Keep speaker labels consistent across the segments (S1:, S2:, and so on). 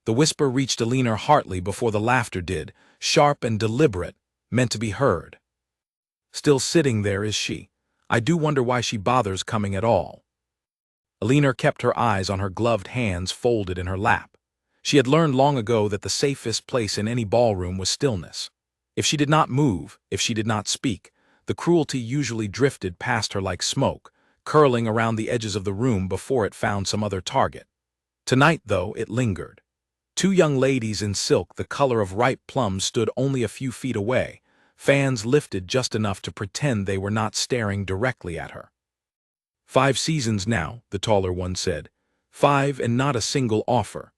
S1: The whisper reached Alina Hartley before the laughter did, sharp and deliberate, meant to be heard. Still sitting there is she. I do wonder why she bothers coming at all. Alina kept her eyes on her gloved hands folded in her lap. She had learned long ago that the safest place in any ballroom was stillness. If she did not move, if she did not speak, the cruelty usually drifted past her like smoke, curling around the edges of the room before it found some other target. Tonight, though, it lingered. Two young ladies in silk the color of ripe plums stood only a few feet away, fans lifted just enough to pretend they were not staring directly at her. 5 seasons now, the taller one said. 5 and not a single offer.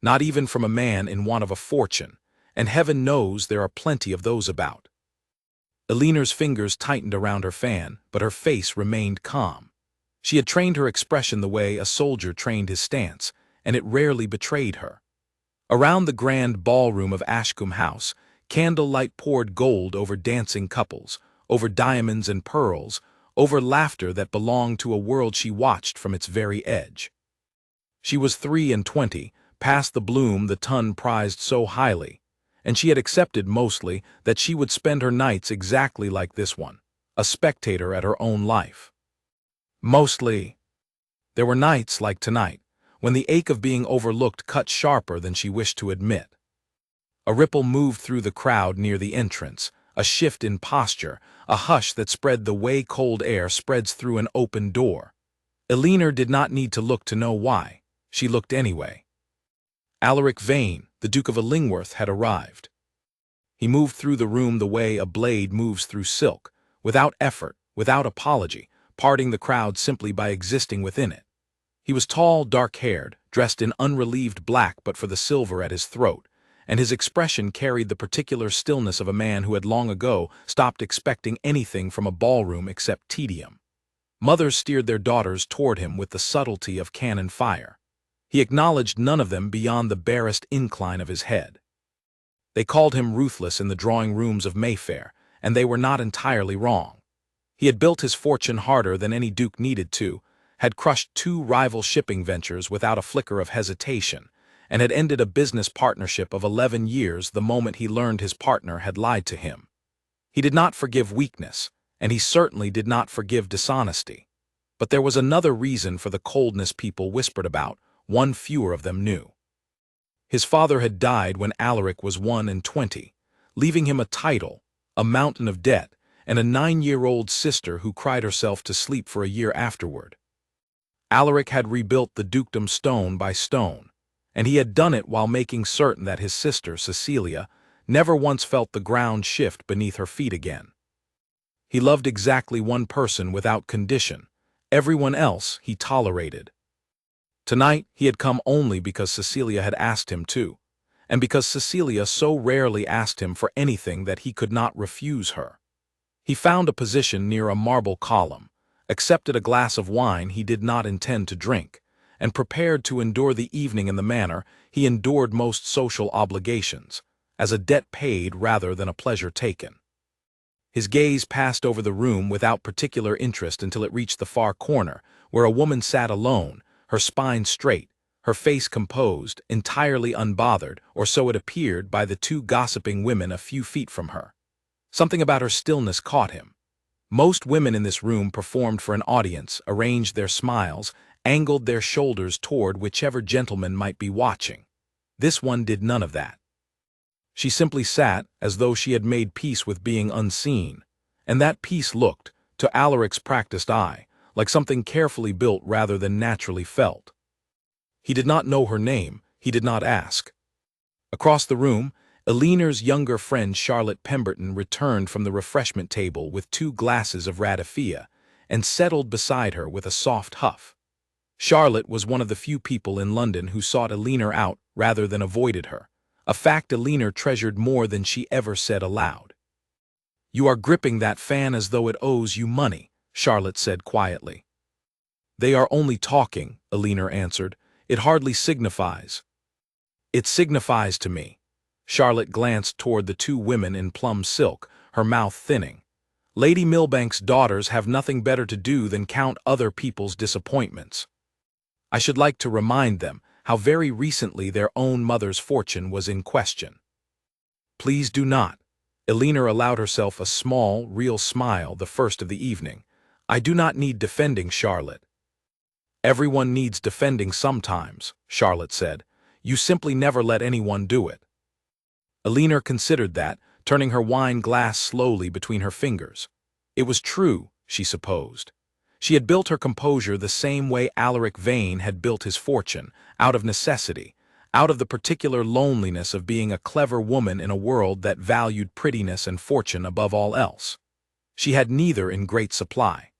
S1: Not even from a man in want of a fortune, and heaven knows there are plenty of those about. Alina's fingers tightened around her fan, but her face remained calm. She had trained her expression the way a soldier trained his stance, and it rarely betrayed her. Around the grand ballroom of Ashcombe House, candlelight poured gold over dancing couples, over diamonds and pearls, over laughter that belonged to a world she watched from its very edge. She was 23, past the bloom the ton prized so highly, and she had accepted mostly that she would spend her nights exactly like this one, a spectator at her own life. Mostly. There were nights like tonight, when the ache of being overlooked cut sharper than she wished to admit. A ripple moved through the crowd near the entrance, a shift in posture, a hush that spread the way cold air spreads through an open door. Alina did not need to look to know why. She looked anyway. Alaric Vane, the Duke of Illingworth, had arrived. He moved through the room the way a blade moves through silk, without effort, without apology, parting the crowd simply by existing within it. He was tall, dark-haired, dressed in unrelieved black but for the silver at his throat, and his expression carried the particular stillness of a man who had long ago stopped expecting anything from a ballroom except tedium. Mothers steered their daughters toward him with the subtlety of cannon fire. He acknowledged none of them beyond the barest incline of his head. They called him Ruthless in the drawing-rooms of Mayfair, and they were not entirely wrong. He had built his fortune harder than any duke needed to, had crushed 2 rival shipping ventures without a flicker of hesitation, and had ended a business partnership of 11 years the moment he learned his partner had lied to him. He did not forgive weakness, and he certainly did not forgive dishonesty. But there was another reason for the coldness people whispered about, one fewer of them knew. His father had died when Alaric was 21, leaving him a title, a mountain of debt, and a 9-year-old sister who cried herself to sleep for a year afterward. Alaric had rebuilt the dukedom stone by stone, and he had done it while making certain that his sister, Cecilia, never once felt the ground shift beneath her feet again. He loved exactly one person without condition. Everyone else he tolerated. Tonight he had come only because Cecilia had asked him to, and because Cecilia so rarely asked him for anything that he could not refuse her. He found a position near a marble column, accepted a glass of wine he did not intend to drink, and prepared to endure the evening in the manner he endured most social obligations, as a debt paid rather than a pleasure taken. His gaze passed over the room without particular interest until it reached the far corner, where a woman sat alone, her spine straight, her face composed, entirely unbothered, or so it appeared by the 2 gossiping women a few feet from her. Something about her stillness caught him. Most women in this room performed for an audience, arranged their smiles, angled their shoulders toward whichever gentleman might be watching. This one did none of that. She simply sat as though she had made peace with being unseen, and that peace looked, to Alaric's practiced eye, like something carefully built rather than naturally felt. He did not know her name, he did not ask. Across the room, Alina's younger friend Charlotte Pemberton returned from the refreshment table with 2 glasses of ratafia, and settled beside her with a soft huff. Charlotte was one of the few people in London who sought Alina out rather than avoided her, a fact Alina treasured more than she ever said aloud. "You are gripping that fan as though it owes you money," Charlotte said quietly. "They are only talking," Alina answered. "It hardly signifies." "It signifies to me." Charlotte glanced toward the 2 women in plum silk, her mouth thinning. "Lady Millbank's daughters have nothing better to do than count other people's disappointments. I should like to remind them how very recently their own mother's fortune was in question. "Please do not." Eleanor allowed herself a small, real smile the first of the evening. "I do not need defending, Charlotte." "Everyone needs defending sometimes," Charlotte said. "You simply never let anyone do it." Eleanor considered that, turning her wine glass slowly between her fingers. It was true, she supposed. She had built her composure the same way Alaric Vane had built his fortune, out of necessity, out of the particular loneliness of being a clever woman in a world that valued prettiness and fortune above all else. She had neither in great supply.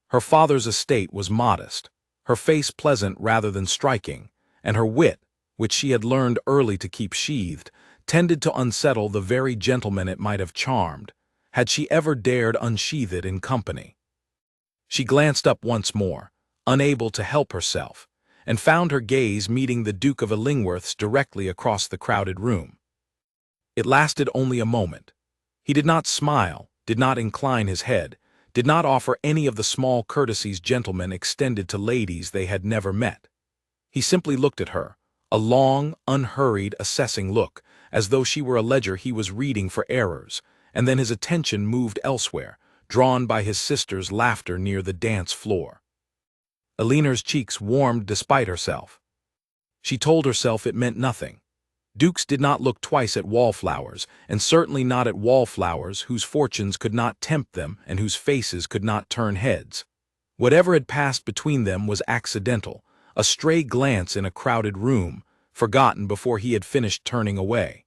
S1: Her father's estate was modest, her face pleasant rather than striking, and her wit, which she had learned early to keep sheathed, tended to unsettle the very gentleman it might have charmed, had she ever dared unsheathe it in company. She glanced up once more, unable to help herself, and found her gaze meeting the Duke of Illingworth's directly across the crowded room. It lasted only a moment. He did not smile, did not incline his head, did not offer any of the small courtesies gentlemen extended to ladies they had never met. He simply looked at her, a long, unhurried, assessing look, as though she were a ledger he was reading for errors, and then his attention moved elsewhere, drawn by his sister's laughter near the dance floor. Eleanor's cheeks warmed despite herself. She told herself it meant nothing. Dukes did not look twice at wallflowers, and certainly not at wallflowers whose fortunes could not tempt them and whose faces could not turn heads. Whatever had passed between them was accidental, a stray glance in a crowded room, forgotten before he had finished turning away.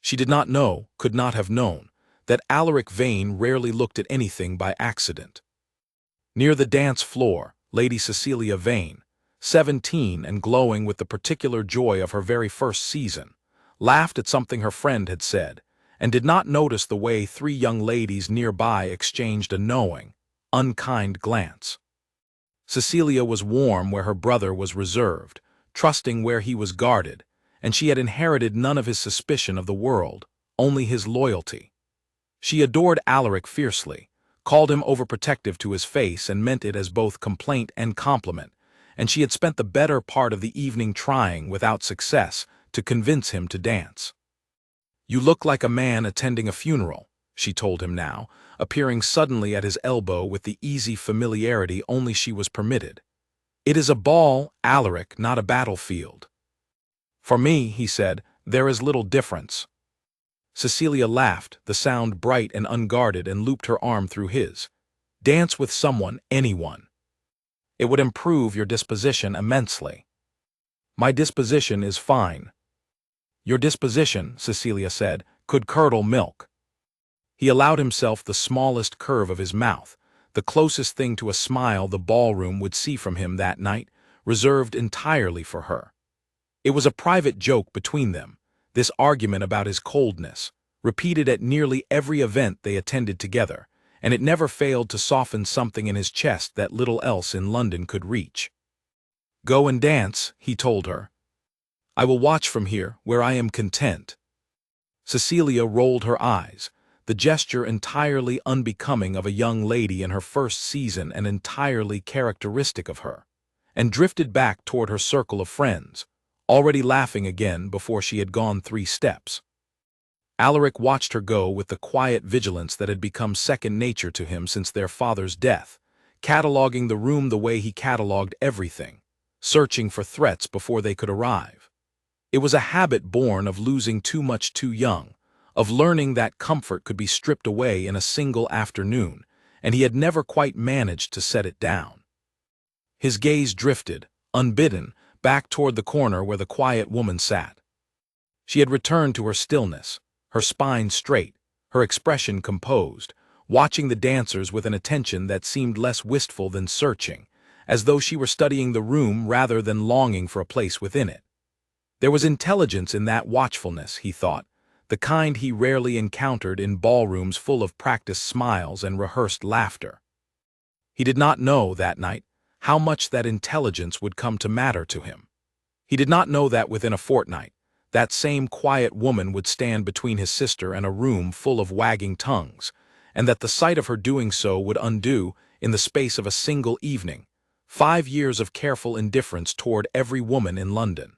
S1: She did not know, could not have known, that Alaric Vane rarely looked at anything by accident. Near the dance floor, Lady Cecilia Vane, 17 and glowing with the particular joy of her very first season, laughed at something her friend had said, and did not notice the way three young ladies nearby exchanged a knowing, unkind glance. Cecilia was warm where her brother was reserved, trusting where he was guarded, and she had inherited none of his suspicion of the world, only his loyalty. She adored Alaric fiercely, called him overprotective to his face and meant it as both complaint and compliment, and she had spent the better part of the evening trying, without success, to convince him to dance. "You look like a man attending a funeral," she told him now, appearing suddenly at his elbow with the easy familiarity only she was permitted. "It is a ball, Alaric, not a battlefield." "For me," he said, "there is little difference." Cecilia laughed, the sound bright and unguarded, and looped her arm through his. "Dance with someone, anyone. It would improve your disposition immensely." "My disposition is fine." "Your disposition," Cecilia said, "could curdle milk." He allowed himself the smallest curve of his mouth, the closest thing to a smile the ballroom would see from him that night, reserved entirely for her. It was a private joke between them, this argument about his coldness, repeated at nearly every event they attended together, and it never failed to soften something in his chest that little else in London could reach. "Go and dance," he told her. "I will watch from here, where I am content." Cecilia rolled her eyes, the gesture entirely unbecoming of a young lady in her first season and entirely characteristic of her, and drifted back toward her circle of friends, already laughing again before she had gone 3 steps. Alaric watched her go with the quiet vigilance that had become second nature to him since their father's death, cataloguing the room the way he catalogued everything, searching for threats before they could arrive. It was a habit born of losing too much too young, of learning that comfort could be stripped away in a single afternoon, and he had never quite managed to set it down. His gaze drifted, unbidden, back toward the corner where the quiet woman sat. She had returned to her stillness, her spine straight, her expression composed, watching the dancers with an attention that seemed less wistful than searching, as though she were studying the room rather than longing for a place within it. There was intelligence in that watchfulness, he thought, the kind he rarely encountered in ballrooms full of practiced smiles and rehearsed laughter. He did not know, that night, how much that intelligence would come to matter to him. He did not know that within a fortnight, that same quiet woman would stand between his sister and a room full of wagging tongues, and that the sight of her doing so would undo, in the space of a single evening, 5 years of careful indifference toward every woman in London.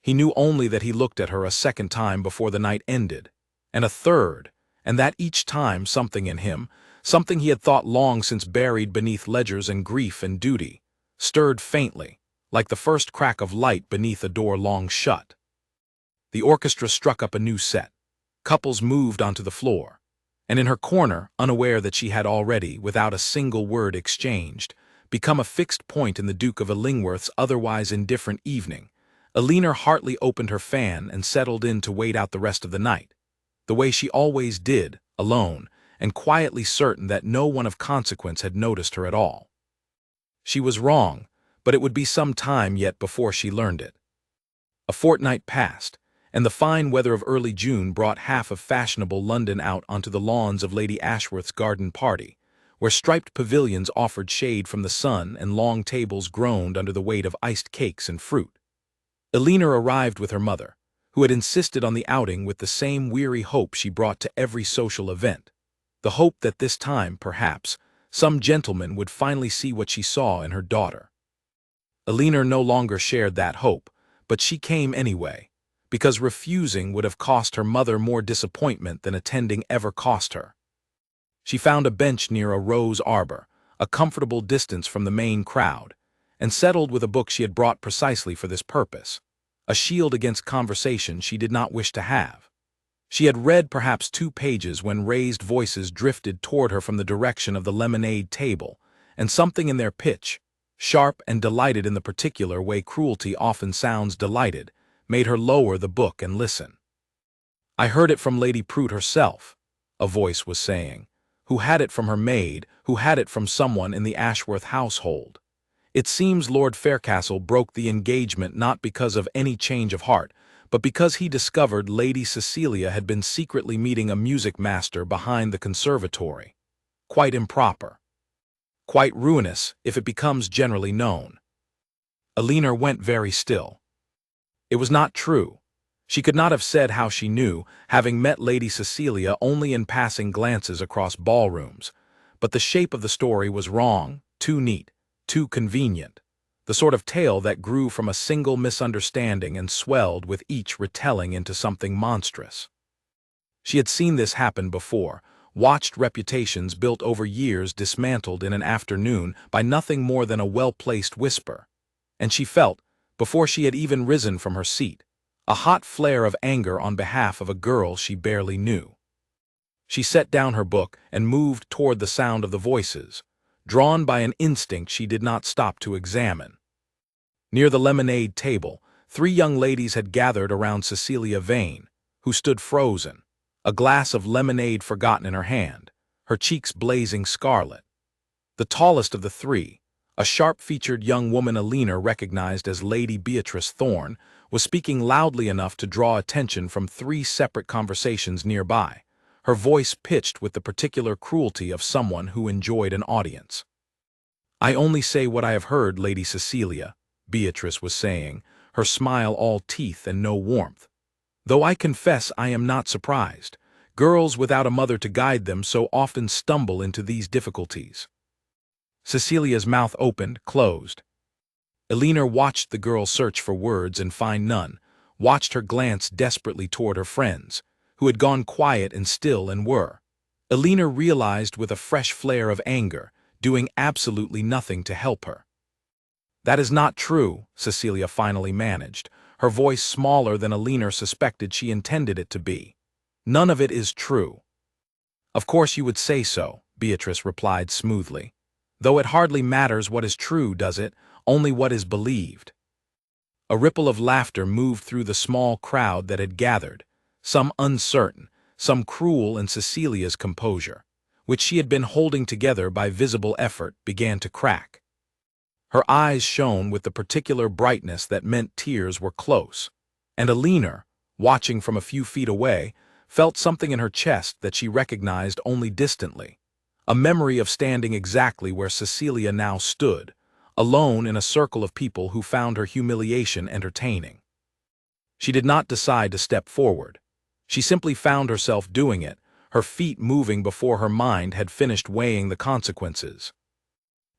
S1: He knew only that he looked at her a second time before the night ended, and a third, and that each time something in him, something he had thought long since buried beneath ledgers and grief and duty, stirred faintly, like the first crack of light beneath a door long shut. The orchestra struck up a new set. Couples moved onto the floor, and in her corner, unaware that she had already, without a single word exchanged, become a fixed point in the Duke of Illingworth's otherwise indifferent evening, Eleanor Hartley opened her fan and settled in to wait out the rest of the night, the way she always did, alone, and quietly certain that no one of consequence had noticed her at all. She was wrong, but it would be some time yet before she learned it. A fortnight passed, and the fine weather of early June brought half of fashionable London out onto the lawns of Lady Ashworth's garden party, where striped pavilions offered shade from the sun and long tables groaned under the weight of iced cakes and fruit. Eleanor arrived with her mother, who had insisted on the outing with the same weary hope she brought to every social event, the hope that this time, perhaps, some gentleman would finally see what she saw in her daughter. Eleanor no longer shared that hope, but she came anyway, because refusing would have cost her mother more disappointment than attending ever cost her. She found a bench near a rose arbor, a comfortable distance from the main crowd, and settled with a book she had brought precisely for this purpose, a shield against conversation she did not wish to have. She had read perhaps 2 pages when raised voices drifted toward her from the direction of the lemonade table, and something in their pitch, sharp and delighted in the particular way cruelty often sounds delighted, made her lower the book and listen. "I heard it from Lady Prute herself," a voice was saying, "who had it from her maid, who had it from someone in the Ashworth household. It seems Lord Faircastle broke the engagement not because of any change of heart, but because he discovered Lady Cecilia had been secretly meeting a music master behind the conservatory. Quite improper. Quite ruinous if it becomes generally known." Eleanor went very still. It was not true. She could not have said how she knew, having met Lady Cecilia only in passing glances across ballrooms, but the shape of the story was wrong, too neat, too convenient, the sort of tale that grew from a single misunderstanding and swelled with each retelling into something monstrous. She had seen this happen before, watched reputations built over years dismantled in an afternoon by nothing more than a well-placed whisper, and she felt, before she had even risen from her seat, a hot flare of anger on behalf of a girl she barely knew. She set down her book and moved toward the sound of the voices, drawn by an instinct she did not stop to examine. Near the lemonade table, 3 young ladies had gathered around Cecilia Vane, who stood frozen, a glass of lemonade forgotten in her hand, her cheeks blazing scarlet. The tallest of the 3, a sharp-featured young woman Eleanor recognized as Lady Beatrice Thorne, was speaking loudly enough to draw attention from 3 separate conversations nearby, her voice pitched with the particular cruelty of someone who enjoyed an audience. "I only say what I have heard, Lady Cecilia," Beatrice was saying, her smile all teeth and no warmth. "Though I confess I am not surprised. Girls without a mother to guide them so often stumble into these difficulties." Cecilia's mouth opened, closed. Eleanor watched the girl search for words and find none, watched her glance desperately toward her friends, who had gone quiet and still and were. Eleanor realized with a fresh flare of anger, doing absolutely nothing to help her. "That is not true," Cecilia finally managed, her voice smaller than Eleanor suspected she intended it to be. "None of it is true." "Of course you would say so," Beatrice replied smoothly. "Though it hardly matters what is true, does it? Only what is believed." A ripple of laughter moved through the small crowd that had gathered, some uncertain, some cruel in Cecilia's composure, which she had been holding together by visible effort, began to crack. Her eyes shone with the particular brightness that meant tears were close, and Eleanor, watching from a few feet away, felt something in her chest that she recognized only distantly, a memory of standing exactly where Cecilia now stood, alone in a circle of people who found her humiliation entertaining. She did not decide to step forward. She simply found herself doing it, her feet moving before her mind had finished weighing the consequences.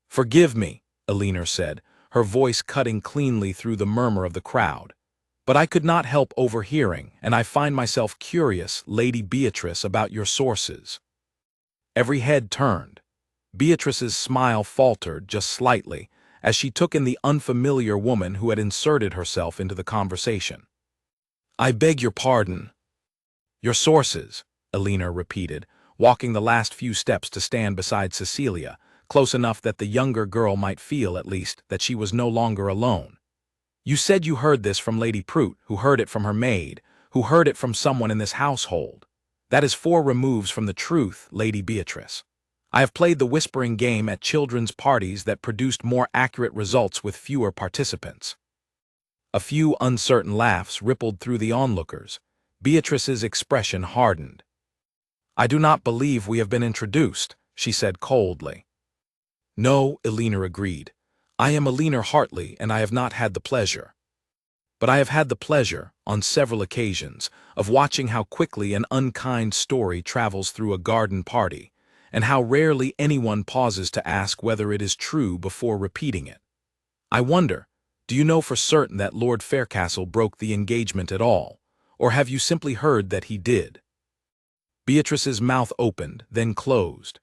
S1: "Forgive me," Illingworth said, her voice cutting cleanly through the murmur of the crowd. "But I could not help overhearing, and I find myself curious, Lady Beatrice, about your sources." Every head turned. Beatrice's smile faltered just slightly as she took in the unfamiliar woman who had inserted herself into the conversation. "I beg your pardon." "Your sources," Illingworth repeated, walking the last few steps to stand beside Cecilia, close enough that the younger girl might feel, at least, that she was no longer alone. "You said you heard this from Lady Prute, who heard it from her maid, who heard it from someone in this household. That is 4 removes from the truth, Lady Beatrice. I have played the whispering game at children's parties that produced more accurate results with fewer participants." A few uncertain laughs rippled through the onlookers. Beatrice's expression hardened. "I do not believe we have been introduced," she said coldly. "No," Illingworth agreed. "I am Illingworth Hartley, and I have not had the pleasure. But I have had the pleasure, on several occasions, of watching how quickly an unkind story travels through a garden party, and how rarely anyone pauses to ask whether it is true before repeating it. I wonder, do you know for certain that Lord Faircastle broke the engagement at all, or have you simply heard that he did?" Beatrice's mouth opened, then closed.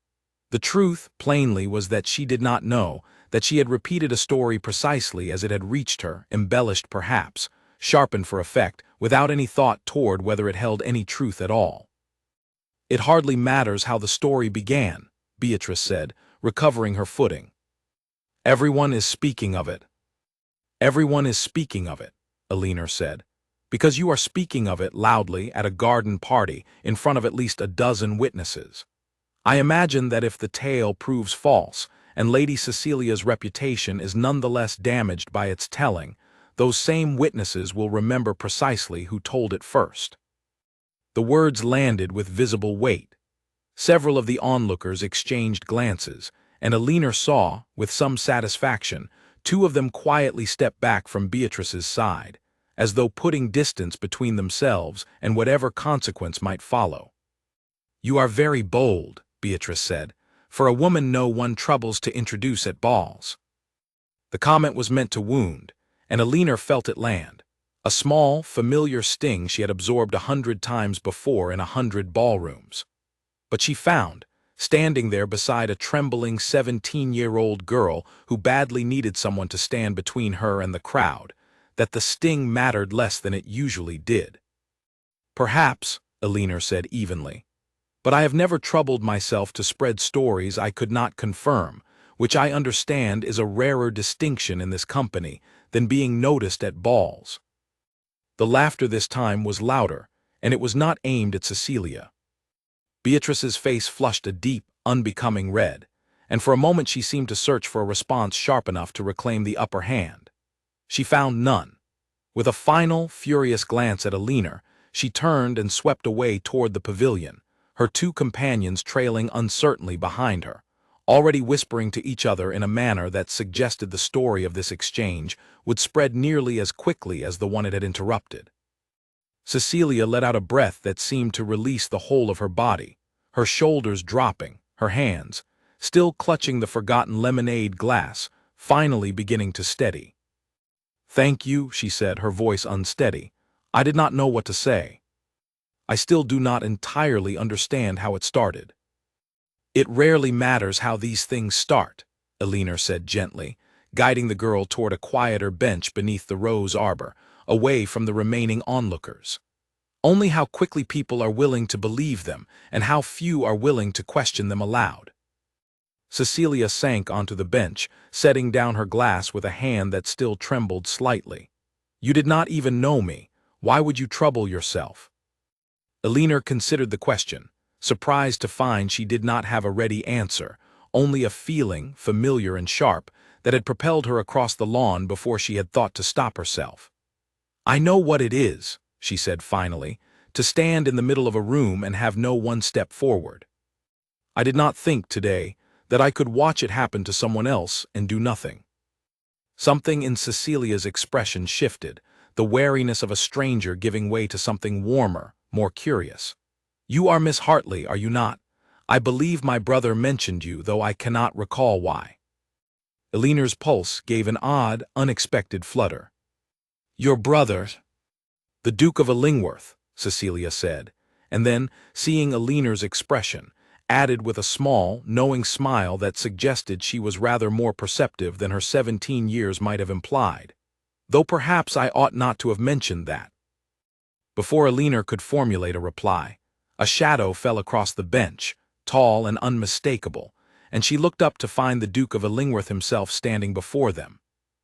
S1: The truth, plainly, was that she did not know, that she had repeated a story precisely as it had reached her, embellished perhaps, sharpened for effect, without any thought toward whether it held any truth at all. "It hardly matters how the story began," Beatrice said, recovering her footing. "Everyone is speaking of it." "Everyone is speaking of it," Illingworth said, "because you are speaking of it loudly at a garden party in front of at least a dozen witnesses. I imagine that if the tale proves false, and Lady Cecilia's reputation is nonetheless damaged by its telling, those same witnesses will remember precisely who told it first." The words landed with visible weight. Several of the onlookers exchanged glances, and Illingworth saw, with some satisfaction, 2 of them quietly step back from Beatrice's side, as though putting distance between themselves and whatever consequence might follow. "You are very bold," Beatrice said, "for a woman no one troubles to introduce at balls." The comment was meant to wound, and Illingworth felt it land. A small, familiar sting she had absorbed 100 times before in 100 ballrooms. But she found, standing there beside a trembling 17-year-old girl who badly needed someone to stand between her and the crowd, that the sting mattered less than it usually did. "Perhaps," Illingworth said evenly, "but I have never troubled myself to spread stories I could not confirm, which I understand is a rarer distinction in this company than being noticed at balls." The laughter this time was louder, and it was not aimed at Cecilia. Beatrice's face flushed a deep, unbecoming red, and for a moment she seemed to search for a response sharp enough to reclaim the upper hand. She found none. With a final, furious glance at Illingworth, she turned and swept away toward the pavilion, her 2 companions trailing uncertainly behind her, already whispering to each other in a manner that suggested the story of this exchange would spread nearly as quickly as the one it had interrupted. Cecilia let out a breath that seemed to release the whole of her body, her shoulders dropping, her hands, still clutching the forgotten lemonade glass, finally beginning to steady. "Thank you," she said, her voice unsteady. "I did not know what to say. I still do not entirely understand how it started." "It rarely matters how these things start," Illingworth said gently, guiding the girl toward a quieter bench beneath the rose arbor, away from the remaining onlookers. "Only how quickly people are willing to believe them, and how few are willing to question them aloud." Cecilia sank onto the bench, setting down her glass with a hand that still trembled slightly. "You did not even know me. Why would you trouble yourself?" Illingworth considered the question, surprised to find she did not have a ready answer, only a feeling, familiar and sharp, that had propelled her across the lawn before she had thought to stop herself. "I know what it is," she said finally, "to stand in the middle of a room and have no one step forward. I did not think today that I could watch it happen to someone else and do nothing." Something in Cecilia's expression shifted, the wariness of a stranger giving way to something warmer, more curious. "You are Miss Hartley, are you not? I believe my brother mentioned you, though I cannot recall why." Eleanor's pulse gave an odd, unexpected flutter. "Your brother, the Duke of Illingworth," Cecilia said, and then, seeing Eleanor's expression, added with a small, knowing smile that suggested she was rather more perceptive than her 17 years might have implied. "Though perhaps I ought not to have mentioned that." Before Eleanor could formulate a reply, a shadow fell across the bench, tall and unmistakable, and she looked up to find the Duke of Illingworth himself standing before them,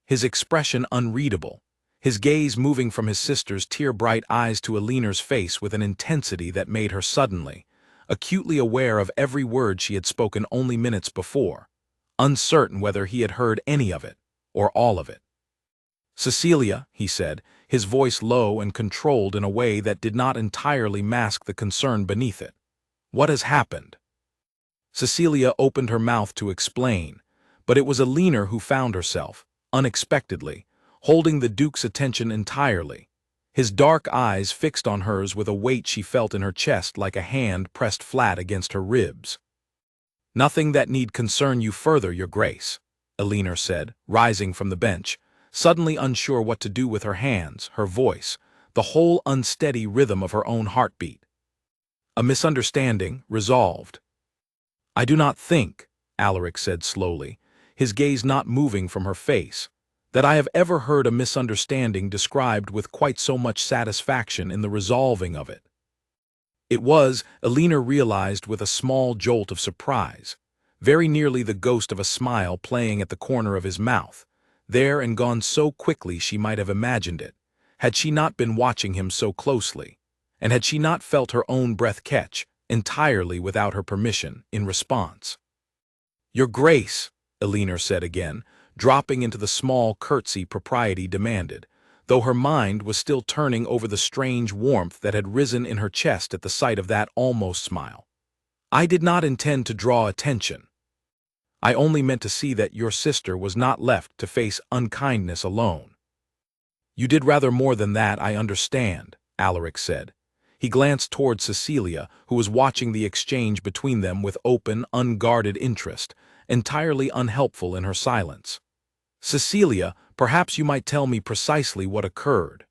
S1: his expression unreadable, his gaze moving from his sister's tear-bright eyes to Eleanor's face with an intensity that made her suddenly, acutely aware of every word she had spoken only minutes before, uncertain whether he had heard any of it, or all of it. "Cecilia," he said, his voice low and controlled in a way that did not entirely mask the concern beneath it. "What has happened?" Cecilia opened her mouth to explain, but it was Eleanor who found herself, unexpectedly, holding the Duke's attention entirely, his dark eyes fixed on hers with a weight she felt in her chest like a hand pressed flat against her ribs. "Nothing that need concern you further, Your Grace," Eleanor said, rising from the bench, suddenly unsure what to do with her hands, her voice, the whole unsteady rhythm of her own heartbeat. "A misunderstanding, resolved." "I do not think," Alaric said slowly, his gaze not moving from her face, "that I have ever heard a misunderstanding described with quite so much satisfaction in the resolving of it." It was, Eleanor realized with a small jolt of surprise, very nearly the ghost of a smile playing at the corner of his mouth, there and gone so quickly she might have imagined it, had she not been watching him so closely, and had she not felt her own breath catch, entirely without her permission, in response. "Your Grace," Eleanor said again, dropping into the small curtsy propriety demanded, though her mind was still turning over the strange warmth that had risen in her chest at the sight of that almost smile. "I did not intend to draw attention. I only meant to see that your sister was not left to face unkindness alone." "You did rather more than that, I understand," Alaric said. He glanced toward Cecilia, who was watching the exchange between them with open, unguarded interest, entirely unhelpful in her silence. "Cecilia, perhaps you might tell me precisely what occurred."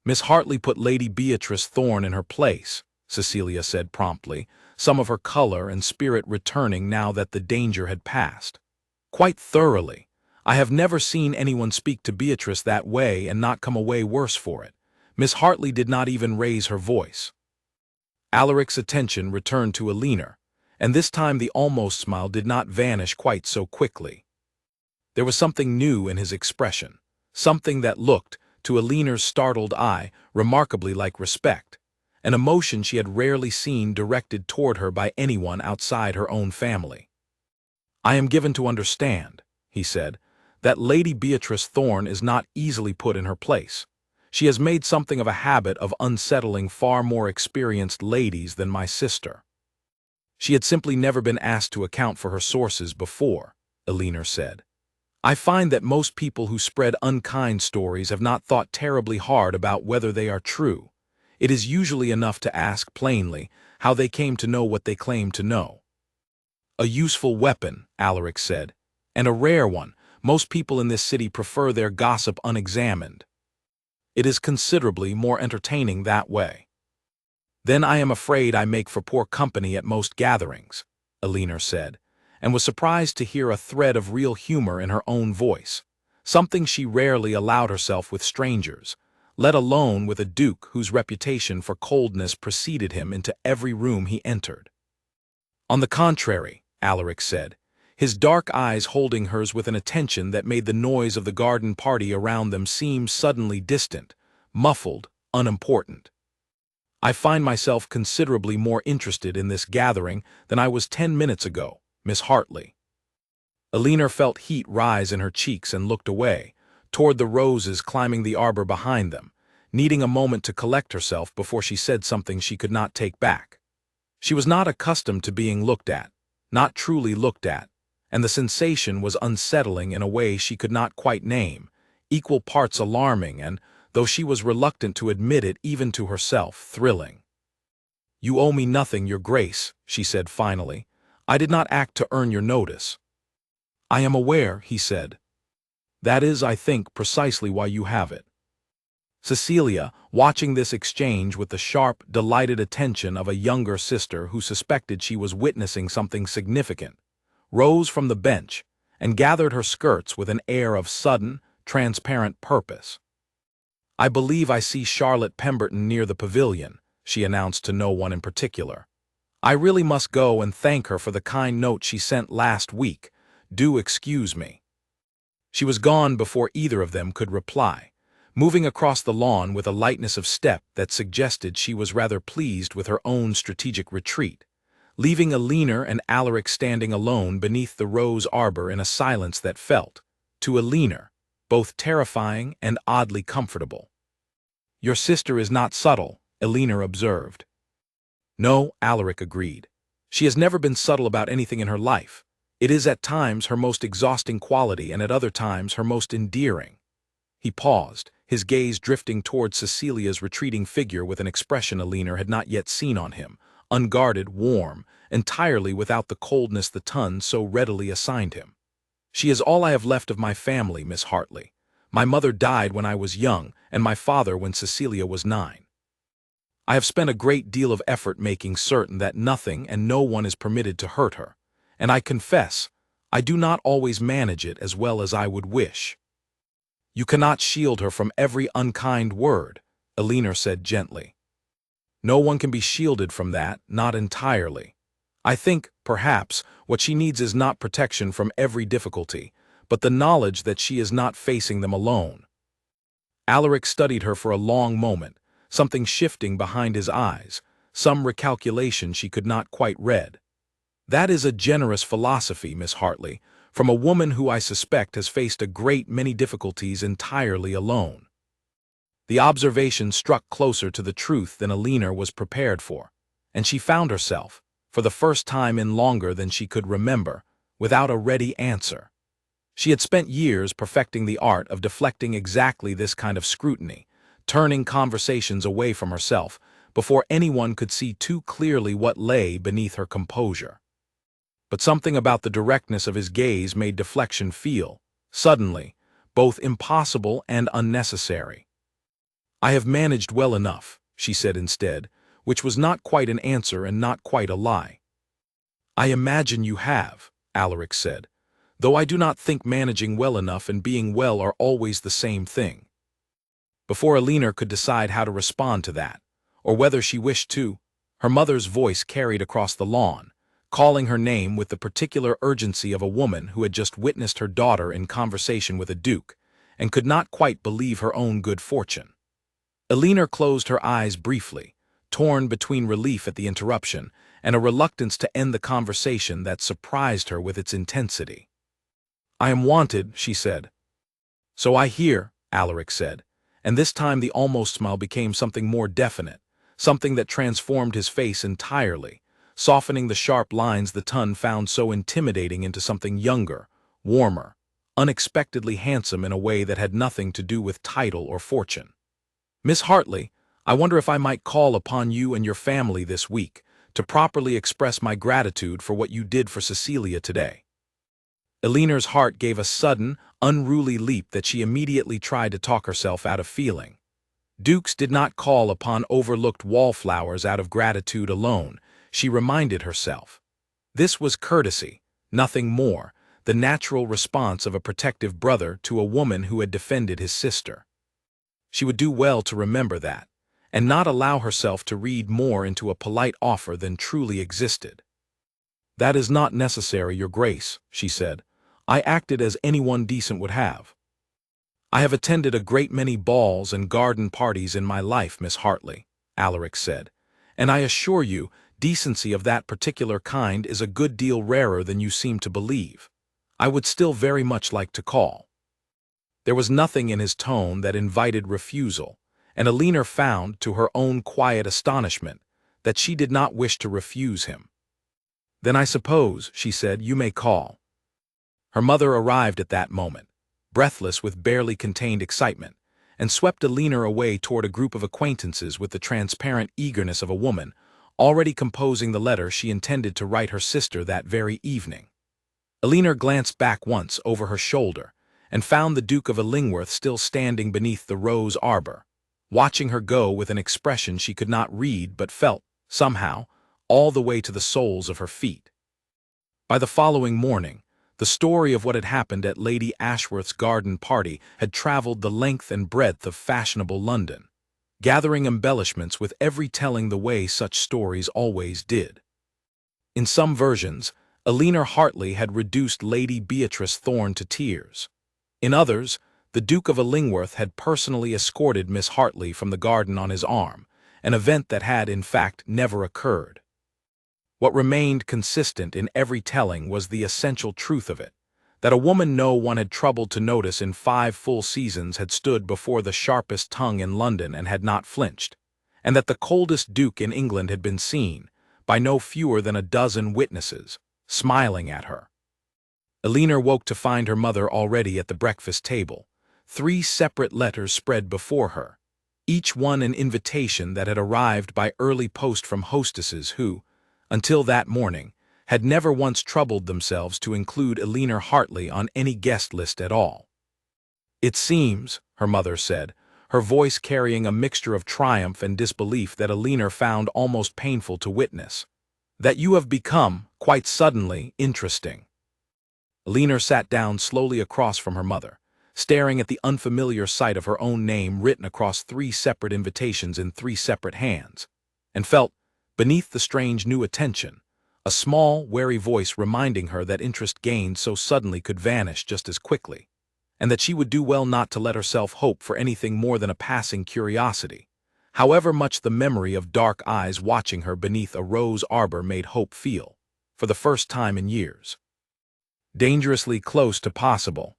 S1: "Miss Hartley put Lady Beatrice Thorne in her place," Cecilia said promptly, some of her color and spirit returning now that the danger had passed. "Quite thoroughly. I have never seen anyone speak to Beatrice that way and not come away worse for it. Miss Hartley did not even raise her voice." Alaric's attention returned to Eleanor, and this time the almost smile did not vanish quite so quickly. There was something new in his expression, something that looked, to Eleanor's startled eye, remarkably like respect, an emotion she had rarely seen directed toward her by anyone outside her own family. "I am given to understand," he said, "that Lady Beatrice Thorne is not easily put in her place. She has made something of a habit of unsettling far more experienced ladies than my sister." "She had simply never been asked to account for her sources before," Eleanor said. "I find that most people who spread unkind stories have not thought terribly hard about whether they are true. It is usually enough to ask plainly how they came to know what they claim to know." "A useful weapon," Alaric said, "and a rare one. Most people in this city prefer their gossip unexamined. It is considerably more entertaining that way." "Then I am afraid I make for poor company at most gatherings," Eleanor said, and was surprised to hear a thread of real humor in her own voice, something she rarely allowed herself with strangers, let alone with a duke whose reputation for coldness preceded him into every room he entered. "On the contrary," Alaric said, his dark eyes holding hers with an attention that made the noise of the garden party around them seem suddenly distant, muffled, unimportant. "I find myself considerably more interested in this gathering than I was 10 minutes ago, Miss Hartley." Eleanor felt heat rise in her cheeks and looked away, toward the roses climbing the arbor behind them, needing a moment to collect herself before she said something she could not take back. She was not accustomed to being looked at, not truly looked at, and the sensation was unsettling in a way she could not quite name, equal parts alarming and, though she was reluctant to admit it even to herself, thrilling. "You owe me nothing, Your Grace," she said finally. "I did not act to earn your notice." I am aware, he said. That is, I think, precisely why you have it. Cecilia, watching this exchange with the sharp, delighted attention of a younger sister who suspected she was witnessing something significant, rose from the bench and gathered her skirts with an air of sudden, transparent purpose. I believe I see Charlotte Pemberton near the pavilion, she announced to no one in particular. I really must go and thank her for the kind note she sent last week. Do excuse me. She was gone before either of them could reply, moving across the lawn with a lightness of step that suggested she was rather pleased with her own strategic retreat, leaving Elinor and Alaric standing alone beneath the rose arbor in a silence that felt, to Elinor, both terrifying and oddly comfortable. Your sister is not subtle, Elinor observed. No, Alaric agreed. She has never been subtle about anything in her life. It is at times her most exhausting quality and at other times her most endearing. He paused, his gaze drifting toward Cecilia's retreating figure with an expression Elinor had not yet seen on him, unguarded, warm, entirely without the coldness the ton so readily assigned him. She is all I have left of my family, Miss Hartley. My mother died when I was young, and my father when Cecilia was 9. I have spent a great deal of effort making certain that nothing and no one is permitted to hurt her, and I confess, I do not always manage it as well as I would wish. You cannot shield her from every unkind word, Elinor said gently. No one can be shielded from that, not entirely. I think, perhaps, what she needs is not protection from every difficulty, but the knowledge that she is not facing them alone. Alaric studied her for a long moment, something shifting behind his eyes, some recalculation she could not quite read. That is a generous philosophy, Miss Hartley, from a woman who I suspect has faced a great many difficulties entirely alone. The observation struck closer to the truth than Elinor was prepared for, and she found herself, for the first time in longer than she could remember, without a ready answer. She had spent years perfecting the art of deflecting exactly this kind of scrutiny, turning conversations away from herself, before anyone could see too clearly what lay beneath her composure. But something about the directness of his gaze made deflection feel, suddenly, both impossible and unnecessary. I have managed well enough, she said instead, which was not quite an answer and not quite a lie. I imagine you have, Alaric said, though I do not think managing well enough and being well are always the same thing. Before Elinor could decide how to respond to that, or whether she wished to, her mother's voice carried across the lawn, calling her name with the particular urgency of a woman who had just witnessed her daughter in conversation with a duke, and could not quite believe her own good fortune. Elinor closed her eyes briefly, torn between relief at the interruption and a reluctance to end the conversation that surprised her with its intensity. I am wanted, she said. So I hear, Alaric said, and this time the almost smile became something more definite, something that transformed his face entirely, softening the sharp lines the ton found so intimidating into something younger, warmer, unexpectedly handsome in a way that had nothing to do with title or fortune. Miss Hartley, I wonder if I might call upon you and your family this week to properly express my gratitude for what you did for Cecilia today. Elinor's heart gave a sudden, unruly leap that she immediately tried to talk herself out of feeling. Dukes did not call upon overlooked wallflowers out of gratitude alone, she reminded herself. This was courtesy, nothing more, the natural response of a protective brother to a woman who had defended his sister. She would do well to remember that, and not allow herself to read more into a polite offer than truly existed. That is not necessary, Your Grace, she said. I acted as anyone decent would have. I have attended a great many balls and garden parties in my life, Miss Hartley, Alaric said, and I assure you, decency of that particular kind is a good deal rarer than you seem to believe. I would still very much like to call. There was nothing in his tone that invited refusal, and Elinor found, to her own quiet astonishment, that she did not wish to refuse him. Then I suppose, she said, you may call. Her mother arrived at that moment, breathless with barely contained excitement, and swept Elinor away toward a group of acquaintances with the transparent eagerness of a woman, already composing the letter she intended to write her sister that very evening. Elinor glanced back once over her shoulder and found the Duke of Illingworth still standing beneath the rose arbor, watching her go with an expression she could not read but felt, somehow, all the way to the soles of her feet. By the following morning, the story of what had happened at Lady Ashworth's garden party had traveled the length and breadth of fashionable London, gathering embellishments with every telling the way such stories always did. In some versions, Elinor Hartley had reduced Lady Beatrice Thorne to tears. In others, the Duke of Illingworth had personally escorted Miss Hartley from the garden on his arm, an event that had, in fact, never occurred. What remained consistent in every telling was the essential truth of it, that a woman no one had troubled to notice in 5 full seasons had stood before the sharpest tongue in London and had not flinched, and that the coldest duke in England had been seen, by no fewer than a dozen witnesses, smiling at her. Elinor woke to find her mother already at the breakfast table, 3 separate letters spread before her, each one an invitation that had arrived by early post from hostesses who, until that morning, had never once troubled themselves to include Elinor Hartley on any guest list at all. "It seems," her mother said, her voice carrying a mixture of triumph and disbelief that Elinor found almost painful to witness, "that you have become, quite suddenly, interesting." Elinor sat down slowly across from her mother, staring at the unfamiliar sight of her own name written across 3 separate invitations in 3 separate hands, and felt, beneath the strange new attention, a small, wary voice reminding her that interest gained so suddenly could vanish just as quickly, and that she would do well not to let herself hope for anything more than a passing curiosity, however much the memory of dark eyes watching her beneath a rose arbor made hope feel, for the first time in years, dangerously close to possible.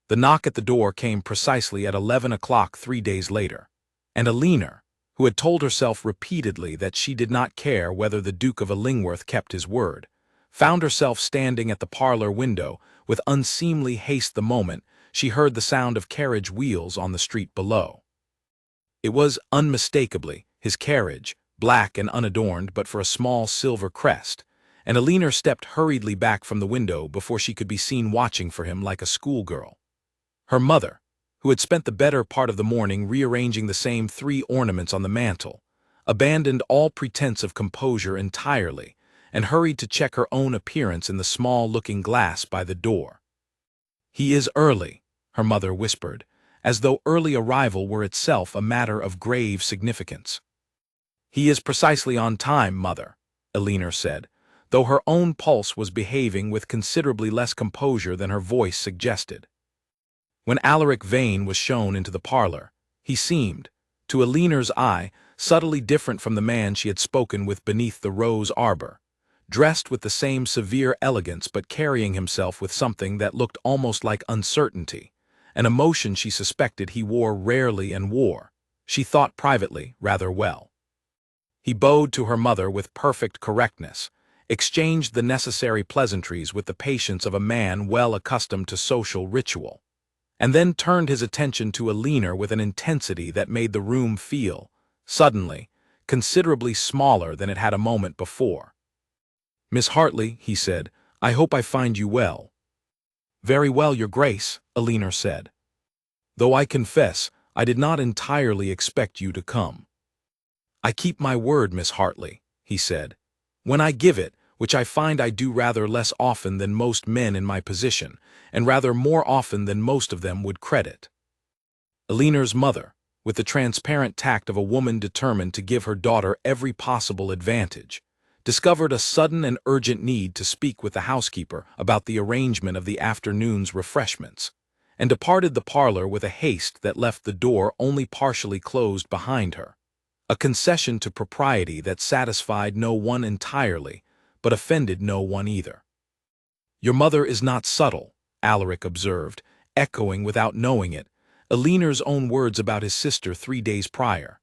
S1: The knock at the door came precisely at 11 o'clock 3 days later, and Elinor, who had told herself repeatedly that she did not care whether the Duke of Illingworth kept his word, found herself standing at the parlor window with unseemly haste the moment she heard the sound of carriage wheels on the street below. It was, unmistakably, his carriage, black and unadorned but for a small silver crest, and Elinor stepped hurriedly back from the window before she could be seen watching for him like a schoolgirl. Her mother, who had spent the better part of the morning rearranging the same 3 ornaments on the mantel, abandoned all pretense of composure entirely and hurried to check her own appearance in the small looking-glass by the door. "He is early," her mother whispered, as though early arrival were itself a matter of grave significance. "He is precisely on time, mother," Elinor said, though her own pulse was behaving with considerably less composure than her voice suggested. When Alaric Vane was shown into the parlor, he seemed, to Elinor's eye, subtly different from the man she had spoken with beneath the rose arbor, dressed with the same severe elegance but carrying himself with something that looked almost like uncertainty, an emotion she suspected he wore rarely and wore, she thought privately, rather well. He bowed to her mother with perfect correctness, exchanged the necessary pleasantries with the patience of a man well accustomed to social ritual, and then turned his attention to Elinor with an intensity that made the room feel, suddenly, considerably smaller than it had a moment before. "Miss Hartley," he said, "I hope I find you well." "Very well, your grace," Elinor said. "Though I confess I did not entirely expect you to come." "I keep my word, Miss Hartley," he said. "When I give it, which I find I do rather less often than most men in my position, and rather more often than most of them would credit." Elinor's mother, with the transparent tact of a woman determined to give her daughter every possible advantage, discovered a sudden and urgent need to speak with the housekeeper about the arrangement of the afternoon's refreshments, and departed the parlor with a haste that left the door only partially closed behind her, a concession to propriety that satisfied no one entirely, but offended no one either. "Your mother is not subtle," Alaric observed, echoing without knowing it Elinor's own words about his sister 3 days prior.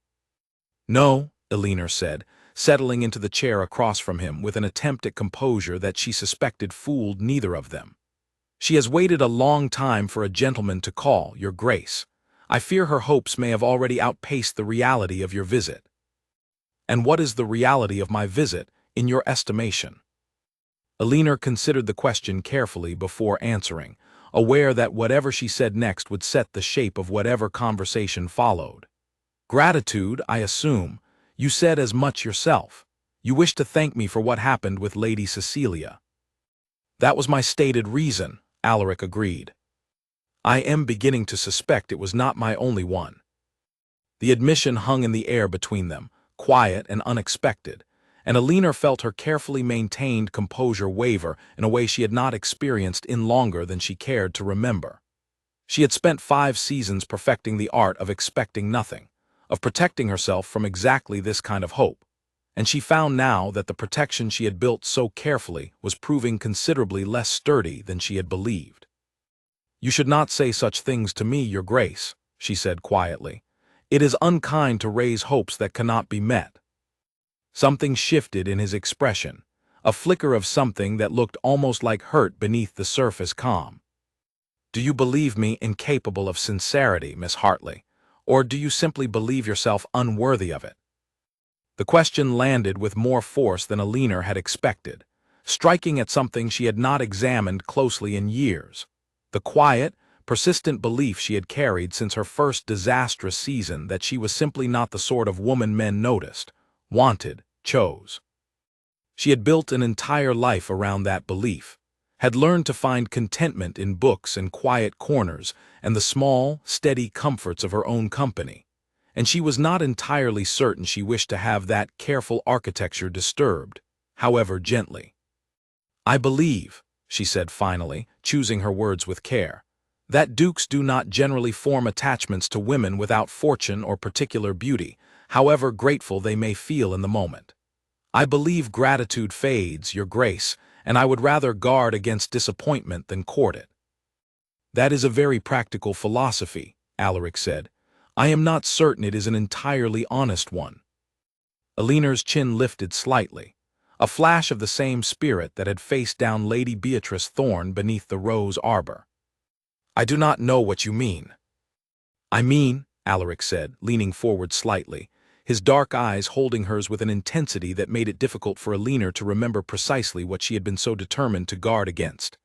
S1: "No," Elinor said, settling into the chair across from him with an attempt at composure that she suspected fooled neither of them. "She has waited a long time for a gentleman to call, your grace. I fear her hopes may have already outpaced the reality of your visit." "And what is the reality of my visit, in your estimation?" Alina considered the question carefully before answering, aware that whatever she said next would set the shape of whatever conversation followed. Gratitude, I assume. You said as much yourself. You wish to thank me for what happened with Lady Cecilia. That was my stated reason, Alaric agreed. I am beginning to suspect it was not my only one. The admission hung in the air between them, quiet and unexpected, and Alina felt her carefully maintained composure waver in a way she had not experienced in longer than she cared to remember. She had spent 5 seasons perfecting the art of expecting nothing, of protecting herself from exactly this kind of hope, and she found now that the protection she had built so carefully was proving considerably less sturdy than she had believed. "You should not say such things to me, Your Grace," she said quietly. "It is unkind to raise hopes that cannot be met." Something shifted in his expression, a flicker of something that looked almost like hurt beneath the surface calm. "Do you believe me incapable of sincerity, Miss Hartley, or do you simply believe yourself unworthy of it?" The question landed with more force than Alina had expected, striking at something she had not examined closely in years. The quiet, persistent belief she had carried since her first disastrous season that she was simply not the sort of woman men noticed, wanted, chose. She had built an entire life around that belief, had learned to find contentment in books and quiet corners and the small, steady comforts of her own company, and she was not entirely certain she wished to have that careful architecture disturbed, however gently. "I believe," she said finally, choosing her words with care, "that dukes do not generally form attachments to women without fortune or particular beauty, however grateful they may feel in the moment. I believe gratitude fades, Your Grace, and I would rather guard against disappointment than court it." "That is a very practical philosophy," Alaric said. "I am not certain it is an entirely honest one." Alina's chin lifted slightly, a flash of the same spirit that had faced down Lady Beatrice Thorne beneath the rose arbor. "I do not know what you mean." "I mean," Alaric said, leaning forward slightly, his dark eyes holding hers with an intensity that made it difficult for Alina to remember precisely what she had been so determined to guard against,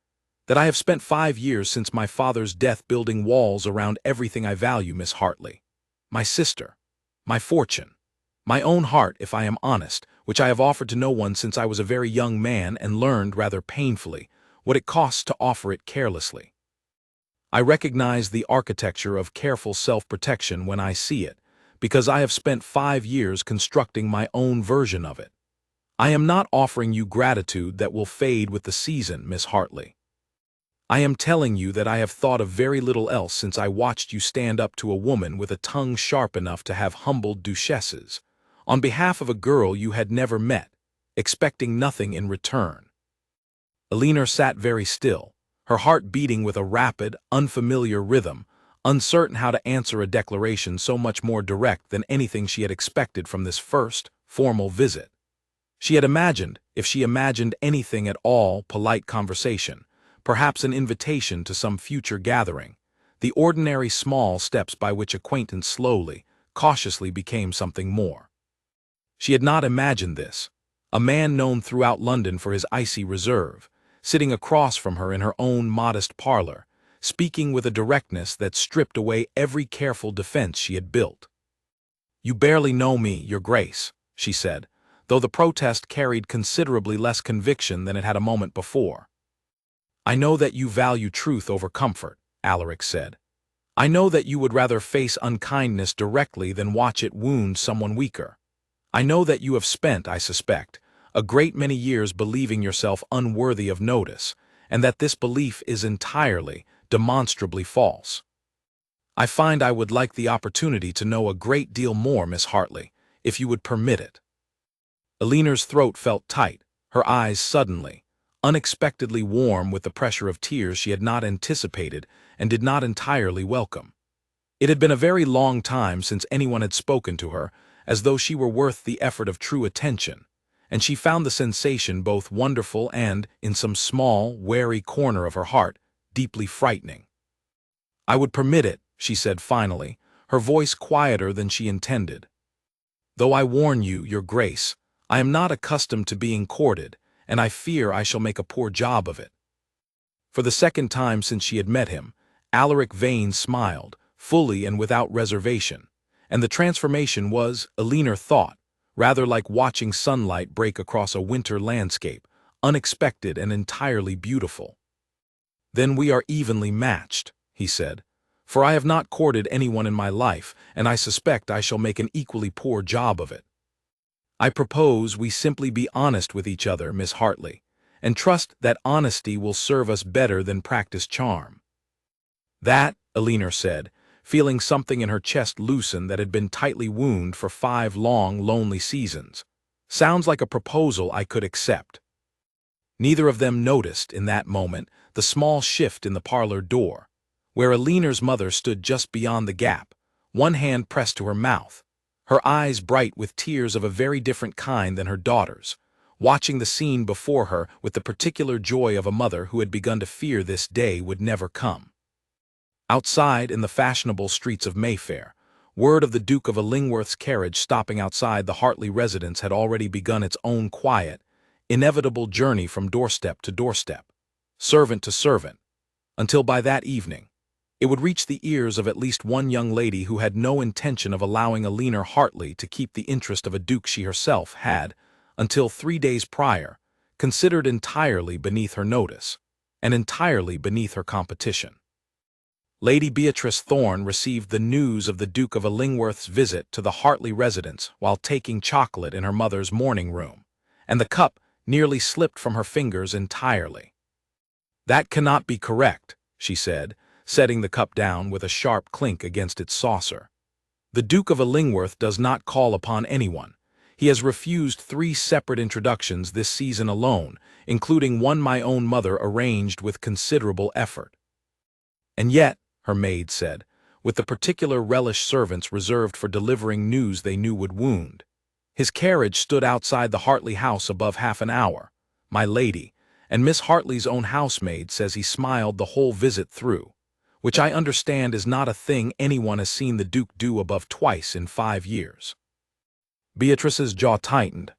S1: "that I have spent 5 years since my father's death building walls around everything I value, Miss Hartley. My sister, my fortune, my own heart, if I am honest, which I have offered to no one since I was a very young man and learned, rather painfully, what it costs to offer it carelessly. I recognize the architecture of careful self-protection when I see it, because I have spent 5 years constructing my own version of it. I am not offering you gratitude that will fade with the season, Miss Hartley. I am telling you that I have thought of very little else since I watched you stand up to a woman with a tongue sharp enough to have humbled duchesses, on behalf of a girl you had never met, expecting nothing in return." Alina sat very still, her heart beating with a rapid, unfamiliar rhythm, uncertain how to answer a declaration so much more direct than anything she had expected from this first, formal visit. She had imagined, if she imagined anything at all, polite conversation, perhaps an invitation to some future gathering, the ordinary small steps by which acquaintance slowly, cautiously became something more. She had not imagined this, a man known throughout London for his icy reserve, sitting across from her in her own modest parlor, speaking with a directness that stripped away every careful defense she had built. "You barely know me, Your Grace," she said, though the protest carried considerably less conviction than it had a moment before. "I know that you value truth over comfort," Alaric said. "I know that you would rather face unkindness directly than watch it wound someone weaker. I know that you have spent, I suspect, a great many years believing yourself unworthy of notice, and that this belief is entirely, demonstrably false. I find I would like the opportunity to know a great deal more, Miss Hartley, if you would permit it." Alina's throat felt tight, her eyes suddenly, unexpectedly warm with the pressure of tears she had not anticipated and did not entirely welcome. It had been a very long time since anyone had spoken to her, as though she were worth the effort of true attention, and she found the sensation both wonderful and, in some small, wary corner of her heart, deeply frightening. "I would permit it," she said finally, her voice quieter than she intended. "Though I warn you, Your Grace, I am not accustomed to being courted, and I fear I shall make a poor job of it." For the second time since she had met him, Alaric Vane smiled, fully and without reservation, and the transformation was, Elinor thought, rather like watching sunlight break across a winter landscape, unexpected and entirely beautiful. "Then we are evenly matched," he said, "for I have not courted anyone in my life, and I suspect I shall make an equally poor job of it. I propose we simply be honest with each other, Miss Hartley, and trust that honesty will serve us better than practice charm." "That," Elinor said, feeling something in her chest loosen that had been tightly wound for 5 long, lonely seasons, "sounds like a proposal I could accept." Neither of them noticed, in that moment, the small shift in the parlor door, where Elinor's mother stood just beyond the gap, one hand pressed to her mouth, her eyes bright with tears of a very different kind than her daughter's, watching the scene before her with the particular joy of a mother who had begun to fear this day would never come. Outside, in the fashionable streets of Mayfair, word of the Duke of Illingworth's carriage stopping outside the Hartley residence had already begun its own quiet, inevitable journey from doorstep to doorstep, servant to servant, until by that evening it would reach the ears of at least one young lady who had no intention of allowing Elinor Hartley to keep the interest of a duke she herself had, until 3 days prior, considered entirely beneath her notice, and entirely beneath her competition. Lady Beatrice Thorne received the news of the Duke of Illingworth's visit to the Hartley residence while taking chocolate in her mother's morning room, and the cup nearly slipped from her fingers entirely. "That cannot be correct," she said, setting the cup down with a sharp clink against its saucer. "The Duke of Illingworth does not call upon anyone. He has refused 3 separate introductions this season alone, including one my own mother arranged with considerable effort." "And yet," her maid said, with the particular relish servants reserved for delivering news they knew would wound, "his carriage stood outside the Hartley house above half an hour, my lady, and Miss Hartley's own housemaid says he smiled the whole visit through, which I understand is not a thing anyone has seen the Duke do above twice in 5 years. Beatrice's jaw tightened.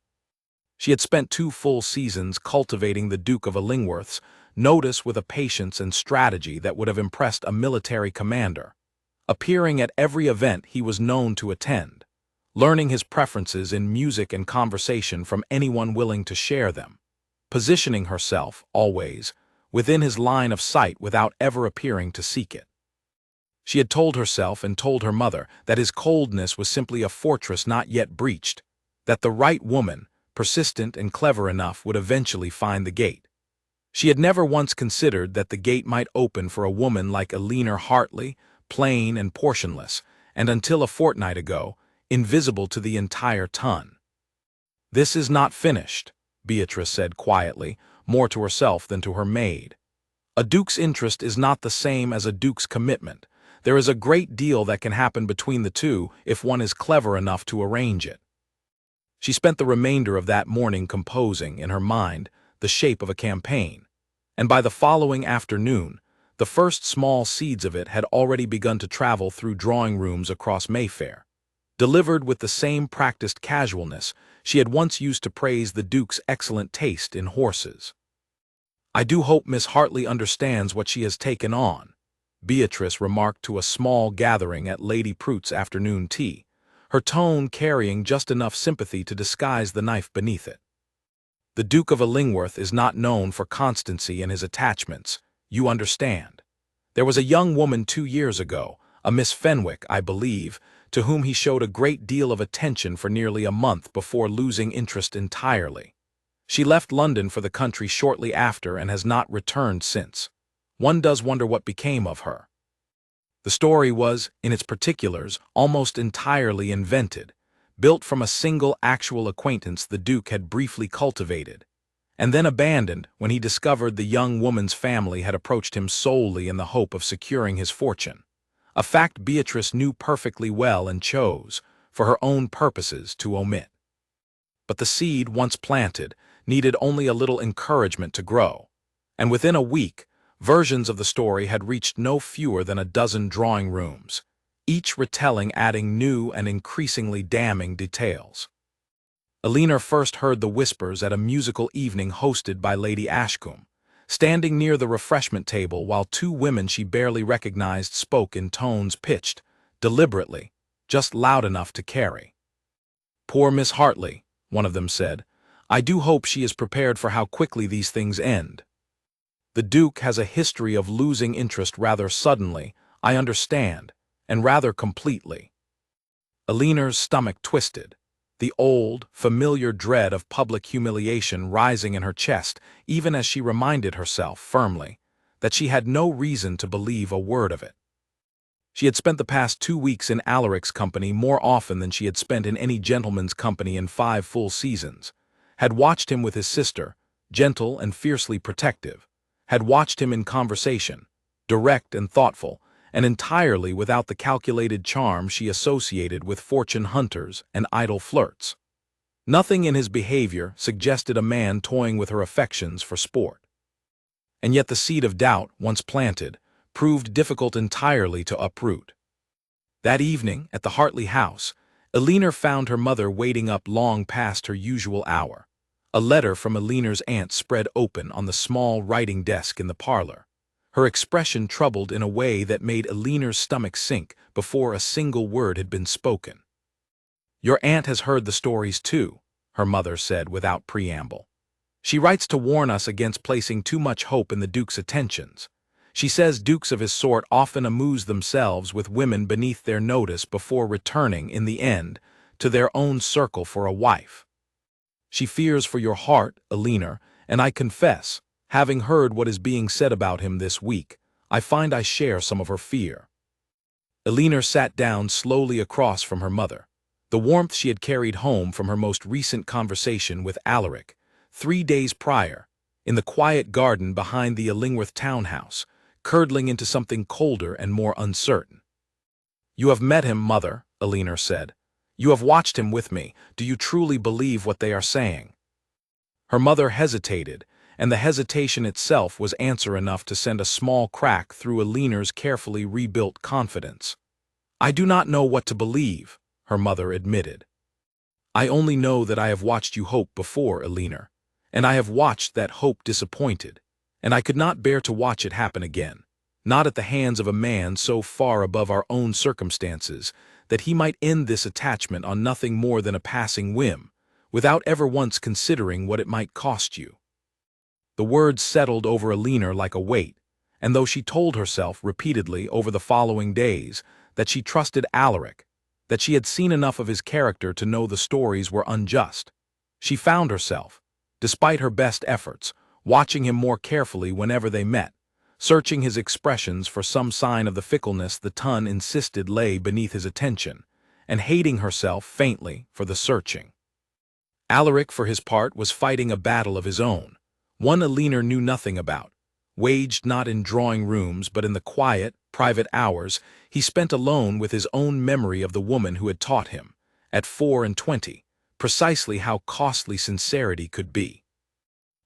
S1: She had spent 2 full seasons cultivating the Duke of Illingworth's notice with a patience and strategy that would have impressed a military commander, appearing at every event he was known to attend, learning his preferences in music and conversation from anyone willing to share them, positioning herself, always, within his line of sight without ever appearing to seek it. She had told herself and told her mother that his coldness was simply a fortress not yet breached, that the right woman, persistent and clever enough, would eventually find the gate. She had never once considered that the gate might open for a woman like Elinor Hartley, plain and portionless, and until a fortnight ago, invisible to the entire ton. "This is not finished," Beatrice said quietly, more to herself than to her maid. "A duke's interest is not the same as a duke's commitment. There is a great deal that can happen between the two if one is clever enough to arrange it." She spent the remainder of that morning composing, in her mind, the shape of a campaign, and by the following afternoon, the first small seeds of it had already begun to travel through drawing rooms across Mayfair, delivered with the same practiced casualness she had once used to praise the Duke's excellent taste in horses. "I do hope Miss Hartley understands what she has taken on," Beatrice remarked to a small gathering at Lady Prue's afternoon tea, her tone carrying just enough sympathy to disguise the knife beneath it. "The Duke of Illingworth is not known for constancy in his attachments, you understand. There was a young woman 2 years ago, a Miss Fenwick, I believe, to whom he showed a great deal of attention for nearly a month before losing interest entirely. She left London for the country shortly after and has not returned since. One does wonder what became of her." The story was, in its particulars, almost entirely invented, built from a single actual acquaintance the Duke had briefly cultivated, and then abandoned when he discovered the young woman's family had approached him solely in the hope of securing his fortune, a fact Beatrice knew perfectly well and chose, for her own purposes, to omit. But the seed, once planted, needed only a little encouragement to grow, and within a week, versions of the story had reached no fewer than a dozen drawing rooms, each retelling adding new and increasingly damning details. Alina first heard the whispers at a musical evening hosted by Lady Ashcombe, standing near the refreshment table while two women she barely recognized spoke in tones pitched, deliberately, just loud enough to carry. "Poor Miss Hartley," one of them said. "I do hope she is prepared for how quickly these things end. The Duke has a history of losing interest rather suddenly, I understand, and rather completely." Alina's stomach twisted, the old, familiar dread of public humiliation rising in her chest even as she reminded herself, firmly, that she had no reason to believe a word of it. She had spent the past 2 weeks in Alaric's company more often than she had spent in any gentleman's company in 5 full seasons, had watched him with his sister, gentle and fiercely protective, had watched him in conversation, direct and thoughtful, and entirely without the calculated charm she associated with fortune hunters and idle flirts. Nothing in his behavior suggested a man toying with her affections for sport. And yet the seed of doubt, once planted, proved difficult entirely to uproot. That evening, at the Hartley house, Alina found her mother waiting up long past her usual hour. A letter from Alina's aunt spread open on the small writing desk in the parlor, her expression troubled in a way that made Alina's stomach sink before a single word had been spoken. "Your aunt has heard the stories too," her mother said without preamble. "She writes to warn us against placing too much hope in the Duke's attentions. She says dukes of his sort often amuse themselves with women beneath their notice before returning, in the end, to their own circle for a wife. She fears for your heart, Alina, and I confess, having heard what is being said about him this week, I find I share some of her fear." Alina sat down slowly across from her mother. The warmth she had carried home from her most recent conversation with Alaric, 3 days prior, in the quiet garden behind the Illingworth townhouse, curdling into something colder and more uncertain. "You have met him, mother," Alina said. "You have watched him with me. Do you truly believe what they are saying?" Her mother hesitated, and the hesitation itself was answer enough to send a small crack through Alina's carefully rebuilt confidence. "I do not know what to believe," her mother admitted. "I only know that I have watched you hope before, Alina, and I have watched that hope disappointed, and I could not bear to watch it happen again, not at the hands of a man so far above our own circumstances that he might end this attachment on nothing more than a passing whim, without ever once considering what it might cost you." The words settled over Alina like a weight, and though she told herself repeatedly over the following days that she trusted Alaric, that she had seen enough of his character to know the stories were unjust, she found herself, despite her best efforts, watching him more carefully whenever they met, searching his expressions for some sign of the fickleness the ton insisted lay beneath his attention, and hating herself faintly for the searching. Alaric, for his part, was fighting a battle of his own, one Alina knew nothing about, waged not in drawing rooms but in the quiet, private hours he spent alone with his own memory of the woman who had taught him, at 24, precisely how costly sincerity could be.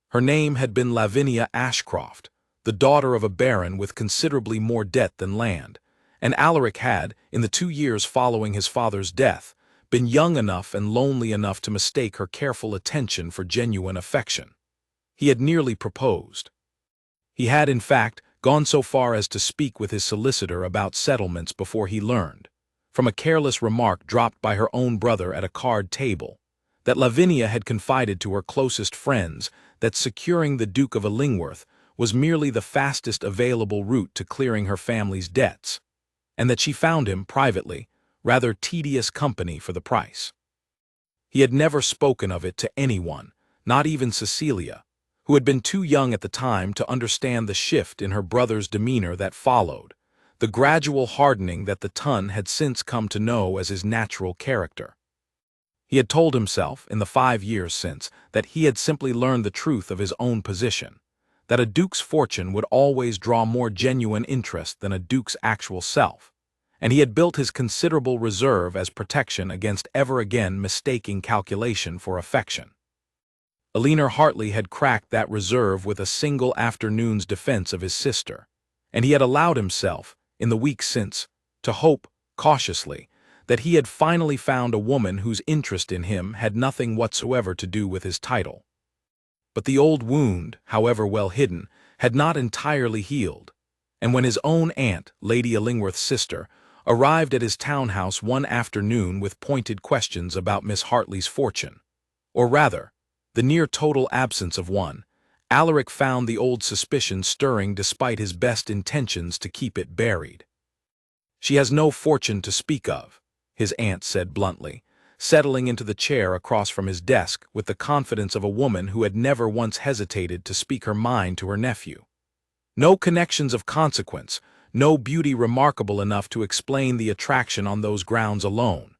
S1: Her name had been Lavinia Ashcroft, the daughter of a baron with considerably more debt than land, and Alaric had, in the 2 years following his father's death, been young enough and lonely enough to mistake her careful attention for genuine affection. He had nearly proposed. He had, in fact, gone so far as to speak with his solicitor about settlements before he learned, from a careless remark dropped by her own brother at a card table, that Lavinia had confided to her closest friends that securing the Duke of Illingworth was merely the fastest available route to clearing her family's debts, and that she found him, privately, rather tedious company for the price. He had never spoken of it to anyone, not even Cecilia, who had been too young at the time to understand the shift in her brother's demeanor that followed, the gradual hardening that the ton had since come to know as his natural character. He had told himself, in the 5 years since, that he had simply learned the truth of his own position, that a duke's fortune would always draw more genuine interest than a duke's actual self, and he had built his considerable reserve as protection against ever again mistaking calculation for affection. Alina Hartley had cracked that reserve with a single afternoon's defense of his sister, and he had allowed himself, in the weeks since, to hope, cautiously, that he had finally found a woman whose interest in him had nothing whatsoever to do with his title. But the old wound, however well hidden, had not entirely healed, and when his own aunt, Lady Illingworth's sister, arrived at his townhouse one afternoon with pointed questions about Miss Hartley's fortune, or rather, the near total absence of one, Alaric found the old suspicion stirring despite his best intentions to keep it buried. "She has no fortune to speak of," his aunt said bluntly, settling into the chair across from his desk with the confidence of a woman who had never once hesitated to speak her mind to her nephew. "No connections of consequence, no beauty remarkable enough to explain the attraction on those grounds alone.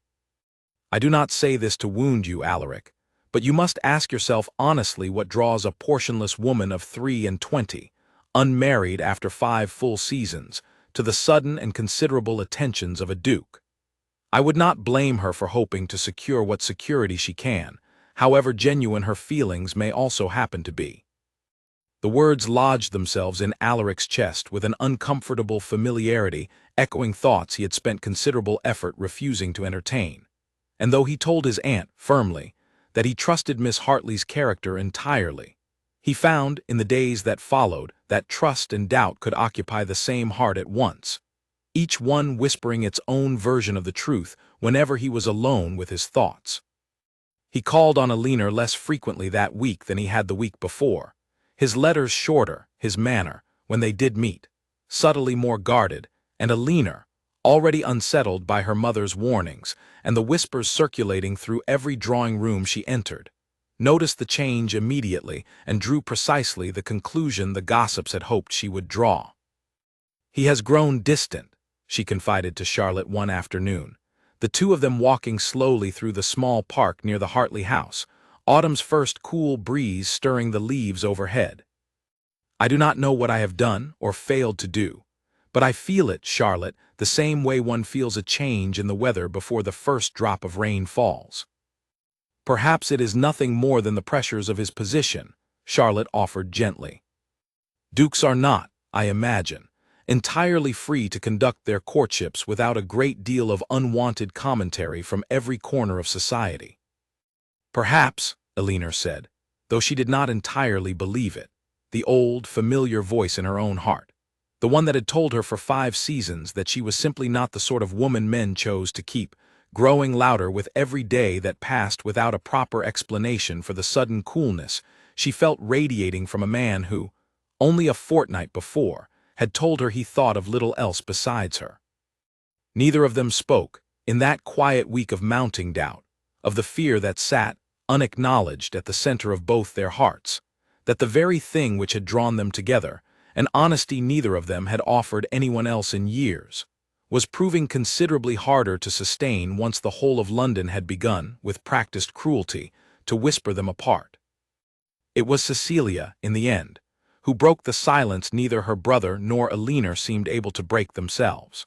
S1: I do not say this to wound you, Alaric, but you must ask yourself honestly what draws a portionless woman of 23, unmarried after 5 full seasons, to the sudden and considerable attentions of a duke. I would not blame her for hoping to secure what security she can, however genuine her feelings may also happen to be." The words lodged themselves in Alaric's chest with an uncomfortable familiarity, echoing thoughts he had spent considerable effort refusing to entertain. And though he told his aunt, firmly, that he trusted Miss Hartley's character entirely, he found, in the days that followed, that trust and doubt could occupy the same heart at once, each one whispering its own version of the truth whenever he was alone with his thoughts. He called on Elinor less frequently that week than he had the week before, his letters shorter, his manner, when they did meet, subtly more guarded, and Elinor, already unsettled by her mother's warnings and the whispers circulating through every drawing-room she entered, noticed the change immediately and drew precisely the conclusion the gossips had hoped she would draw. "He has grown distant," she confided to Charlotte one afternoon, the two of them walking slowly through the small park near the Hartley house, autumn's first cool breeze stirring the leaves overhead. "I do not know what I have done or failed to do, but I feel it, Charlotte, the same way one feels a change in the weather before the first drop of rain falls." "Perhaps it is nothing more than the pressures of his position," Charlotte offered gently. "Dukes are not, I imagine, entirely free to conduct their courtships without a great deal of unwanted commentary from every corner of society." "Perhaps," Elinor said, though she did not entirely believe it, the old, familiar voice in her own heart, the one that had told her for 5 seasons that she was simply not the sort of woman men chose to keep, growing louder with every day that passed without a proper explanation for the sudden coolness she felt radiating from a man who, only a fortnight before, had told her he thought of little else besides her. Neither of them spoke, in that quiet week of mounting doubt, of the fear that sat, unacknowledged, at the center of both their hearts, that the very thing which had drawn them together, an honesty neither of them had offered anyone else in years, was proving considerably harder to sustain once the whole of London had begun, with practiced cruelty, to whisper them apart. It was Cecilia, in the end, who broke the silence neither her brother nor Elinor seemed able to break themselves.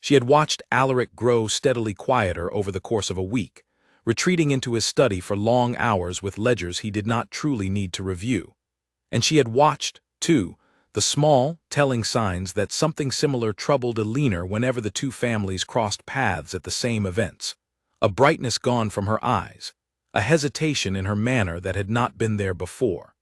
S1: She had watched Alaric grow steadily quieter over the course of a week, retreating into his study for long hours with ledgers he did not truly need to review, and she had watched, too, the small, telling signs that something similar troubled Elinor whenever the two families crossed paths at the same events, a brightness gone from her eyes, a hesitation in her manner that had not been there before.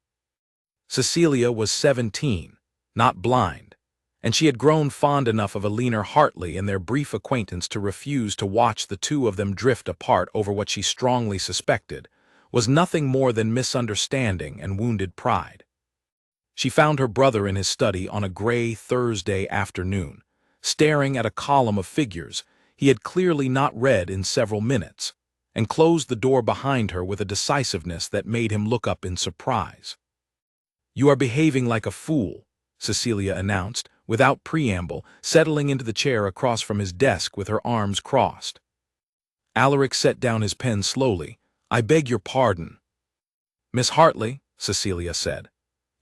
S1: Cecilia was 17, not blind, and she had grown fond enough of Elinor Hartley in their brief acquaintance to refuse to watch the two of them drift apart over what she strongly suspected was nothing more than misunderstanding and wounded pride. She found her brother in his study on a gray Thursday afternoon, staring at a column of figures he had clearly not read in several minutes, and closed the door behind her with a decisiveness that made him look up in surprise. "You are behaving like a fool," Cecilia announced, without preamble, settling into the chair across from his desk with her arms crossed. Alaric set down his pen slowly. "I beg your pardon." "Miss Hartley," Cecilia said,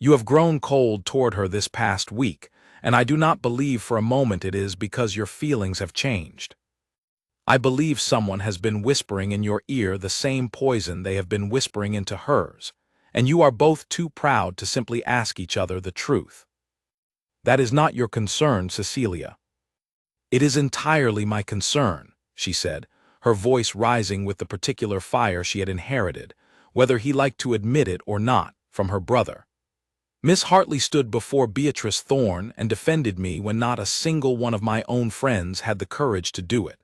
S1: "you have grown cold toward her this past week, and I do not believe for a moment it is because your feelings have changed. I believe someone has been whispering in your ear the same poison they have been whispering into hers, and you are both too proud to simply ask each other the truth. That is not your concern, Cecilia." "It is entirely my concern," she said, her voice rising with the particular fire she had inherited, whether he liked to admit it or not, from her brother. Miss Hartley stood before Beatrice Thorne and defended me when not a single one of my own friends had the courage to do it.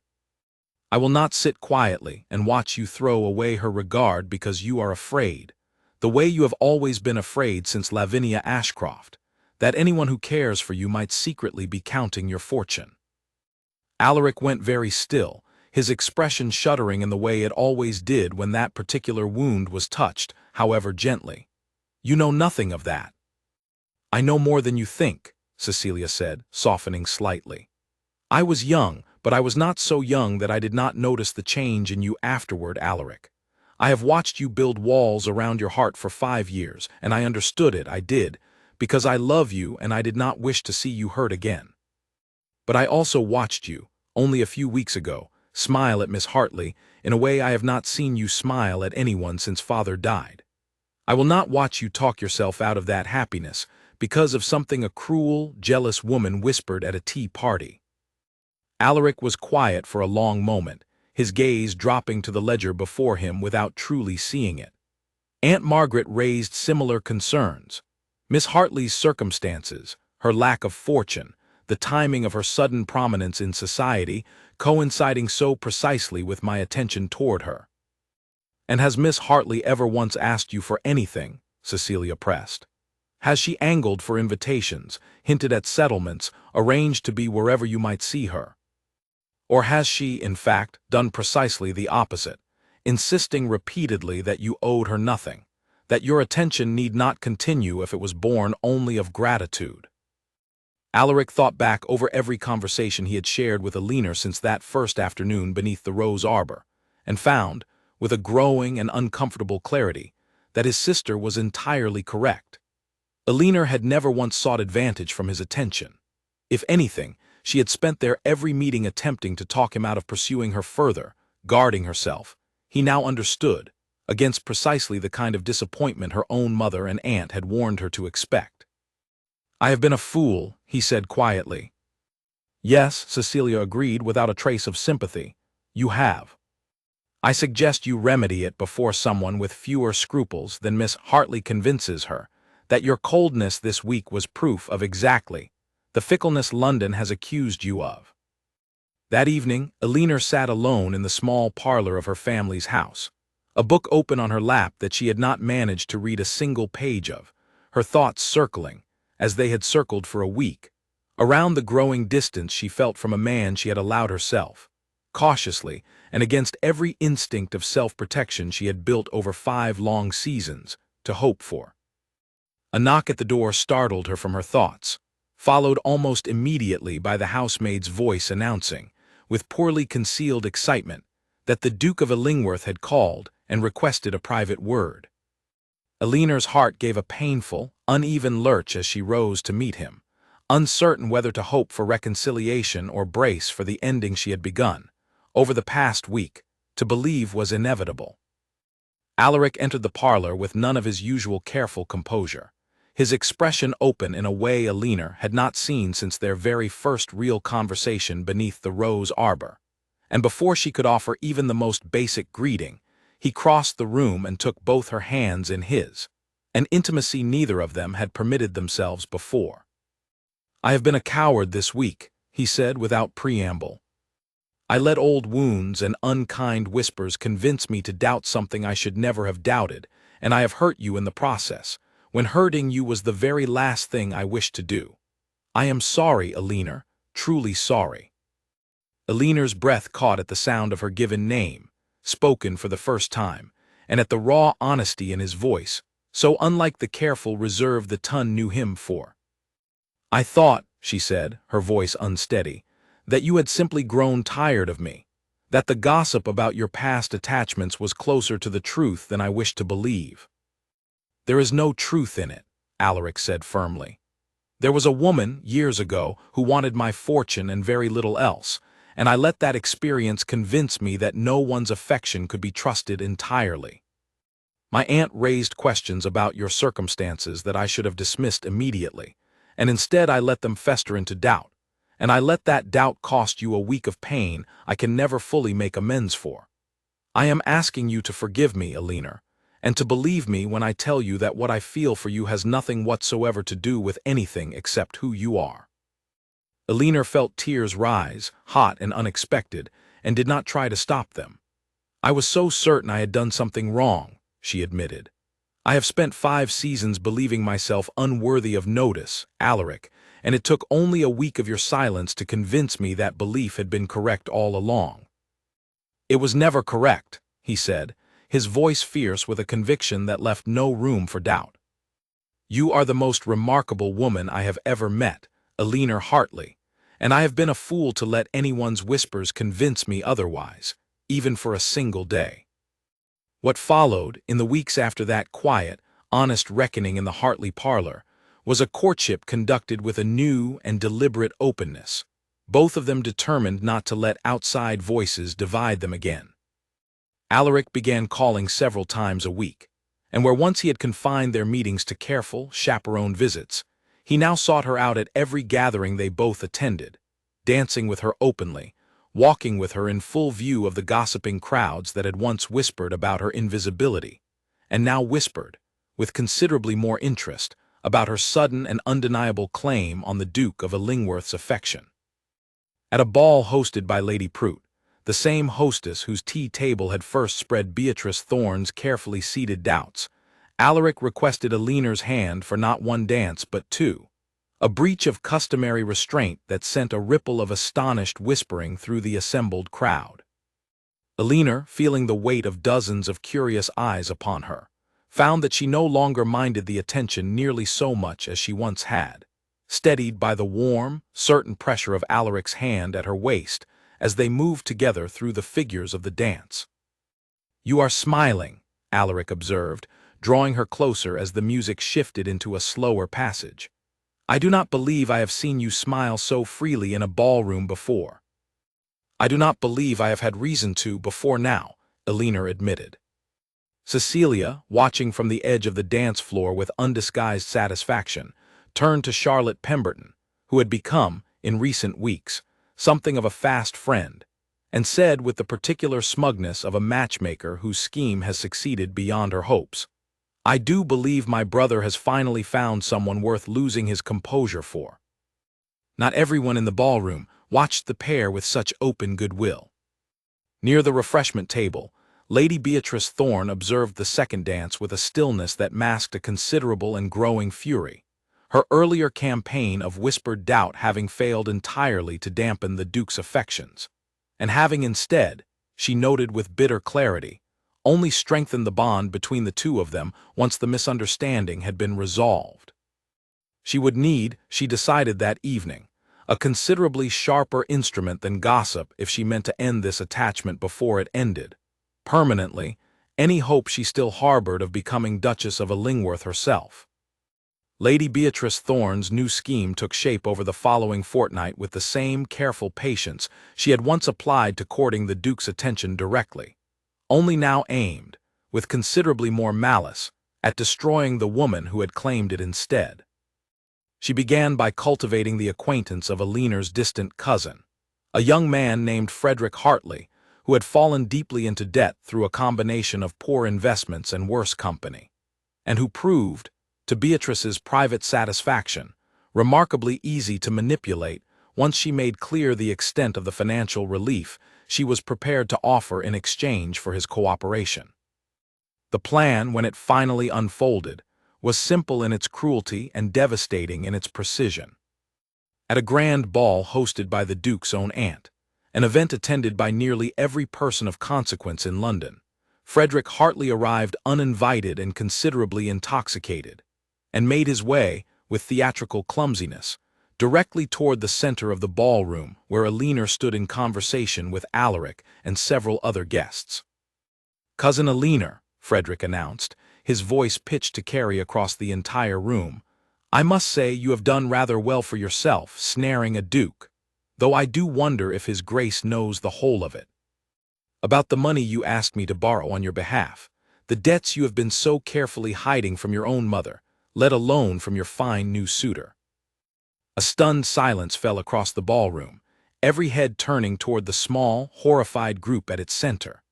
S1: I will not sit quietly and watch you throw away her regard because you are afraid, the way you have always been afraid since Lavinia Ashcroft, that anyone who cares for you might secretly be counting your fortune. Alaric went very still, his expression shuddering in the way it always did when that particular wound was touched, however gently. You know nothing of that. I know more than you think, Cecilia said, softening slightly. I was young, but I was not so young that I did not notice the change in you afterward, Alaric. I have watched you build walls around your heart for 5 years, and I understood it, I did, because I love you and I did not wish to see you hurt again. But I also watched you, only a few weeks ago, smile at Miss Hartley in a way I have not seen you smile at anyone since Father died. I will not watch you talk yourself out of that happiness because of something a cruel, jealous woman whispered at a tea party. Alaric was quiet for a long moment, his gaze dropping to the ledger before him without truly seeing it. Aunt Margaret raised similar concerns. Miss Hartley's circumstances, her lack of fortune, the timing of her sudden prominence in society, coinciding so precisely with my attention toward her. And has Miss Hartley ever once asked you for anything? Cecilia pressed. Has she angled for invitations, hinted at settlements, arranged to be wherever you might see her? Or has she, in fact, done precisely the opposite, insisting repeatedly that you owed her nothing, that your attention need not continue if it was born only of gratitude? Alaric thought back over every conversation he had shared with Alina since that first afternoon beneath the rose arbor, and found, with a growing and uncomfortable clarity, that his sister was entirely correct. Alina had never once sought advantage from his attention. If anything, she had spent there every meeting attempting to talk him out of pursuing her further, guarding herself, he now understood, against precisely the kind of disappointment her own mother and aunt had warned her to expect. I have been a fool, he said quietly. Yes, Cecilia agreed without a trace of sympathy. You have. I suggest you remedy it before someone with fewer scruples than Miss Hartley convinces her that your coldness this week was proof of exactly the fickleness London has accused you of. That evening, Alina sat alone in the small parlor of her family's house, a book open on her lap that she had not managed to read a single page of, her thoughts circling, as they had circled for a week, around the growing distance she felt from a man she had allowed herself, cautiously and against every instinct of self-protection she had built over 5 long seasons, to hope for. A knock at the door startled her from her thoughts, followed almost immediately by the housemaid's voice announcing, with poorly concealed excitement, that the Duke of Illingworth had called and requested a private word. Alina's heart gave a painful, uneven lurch as she rose to meet him, uncertain whether to hope for reconciliation or brace for the ending she had begun, over the past week, to believe was inevitable. Alaric entered the parlor with none of his usual careful composure, his expression open in a way Alina had not seen since their very first real conversation beneath the rose arbor, and before she could offer even the most basic greeting, he crossed the room and took both her hands in his, an intimacy neither of them had permitted themselves before. I have been a coward this week, he said without preamble. I let old wounds and unkind whispers convince me to doubt something I should never have doubted, and I have hurt you in the process, when hurting you was the very last thing I wished to do. I am sorry, Alina, truly sorry. Alina's breath caught at the sound of her given name, spoken for the first time, and at the raw honesty in his voice, so unlike the careful reserve the ton knew him for. I thought, she said, her voice unsteady, that you had simply grown tired of me, that the gossip about your past attachments was closer to the truth than I wished to believe. There is no truth in it, Alaric said firmly. There was a woman, years ago, who wanted my fortune and very little else, and I let that experience convince me that no one's affection could be trusted entirely. My aunt raised questions about your circumstances that I should have dismissed immediately, and instead I let them fester into doubt, and I let that doubt cost you a week of pain I can never fully make amends for. I am asking you to forgive me, Illingworth, and to believe me when I tell you that what I feel for you has nothing whatsoever to do with anything except who you are." Illingworth felt tears rise, hot and unexpected, and did not try to stop them. "I was so certain I had done something wrong," she admitted. "I have spent 5 seasons believing myself unworthy of notice, Alaric, and it took only a week of your silence to convince me that belief had been correct all along." "It was never correct," he said, his voice fierce with a conviction that left no room for doubt. "You are the most remarkable woman I have ever met, Illingworth Hartley, and I have been a fool to let anyone's whispers convince me otherwise, even for a single day." What followed, in the weeks after that quiet, honest reckoning in the Hartley parlor, was a courtship conducted with a new and deliberate openness, both of them determined not to let outside voices divide them again. Alaric began calling several times a week, and where once he had confined their meetings to careful, chaperoned visits, he now sought her out at every gathering they both attended, dancing with her openly, walking with her in full view of the gossiping crowds that had once whispered about her invisibility, and now whispered, with considerably more interest, about her sudden and undeniable claim on the Duke of Illingworth's affection. At a ball hosted by Lady Prute, the same hostess whose tea table had first spread Beatrice Thorne's carefully seated doubts, Alaric requested Illingworth's hand for not 1 dance but 2, a breach of customary restraint that sent a ripple of astonished whispering through the assembled crowd. Illingworth, feeling the weight of dozens of curious eyes upon her, found that she no longer minded the attention nearly so much as she once had, steadied by the warm, certain pressure of Alaric's hand at her waist as they moved together through the figures of the dance. "You are smiling," Alaric observed, drawing her closer as the music shifted into a slower passage. "I do not believe I have seen you smile so freely in a ballroom before." "I do not believe I have had reason to before now," Illingworth admitted. Cecilia, watching from the edge of the dance floor with undisguised satisfaction, turned to Charlotte Pemberton, who had become, in recent weeks, something of a fast friend, and said with the particular smugness of a matchmaker whose scheme has succeeded beyond her hopes, "I do believe my brother has finally found someone worth losing his composure for." Not everyone in the ballroom watched the pair with such open goodwill. Near the refreshment table, Lady Beatrice Thorne observed the second dance with a stillness that masked a considerable and growing fury, her earlier campaign of whispered doubt having failed entirely to dampen the Duke's affections, and having instead, she noted with bitter clarity, only strengthened the bond between the two of them once the misunderstanding had been resolved. She would need, she decided that evening, a considerably sharper instrument than gossip if she meant to end this attachment before it ended, permanently, any hope she still harbored of becoming Duchess of Illingworth herself. Lady Beatrice Thorne's new scheme took shape over the following fortnight with the same careful patience she had once applied to courting the Duke's attention directly, only now aimed, with considerably more malice, at destroying the woman who had claimed it instead. She began by cultivating the acquaintance of Illingworth's distant cousin, a young man named Frederick Hartley, who had fallen deeply into debt through a combination of poor investments and worse company, and who proved, to Beatrice's private satisfaction, remarkably easy to manipulate once she made clear the extent of the financial relief she was prepared to offer in exchange for his cooperation. The plan, when it finally unfolded, was simple in its cruelty and devastating in its precision. At a grand ball hosted by the Duke's own aunt, an event attended by nearly every person of consequence in London, Frederick Hartley arrived uninvited and considerably intoxicated, and made his way, with theatrical clumsiness, directly toward the center of the ballroom where Illingworth stood in conversation with Alaric and several other guests. "Cousin Illingworth," Frederick announced, his voice pitched to carry across the entire room, "I must say you have done rather well for yourself, snaring a duke, though I do wonder if his grace knows the whole of it. About the money you asked me to borrow on your behalf, the debts you have been so carefully hiding from your own mother, let alone from your fine new suitor." A stunned silence fell across the ballroom, every head turning toward the small, horrified group at its center.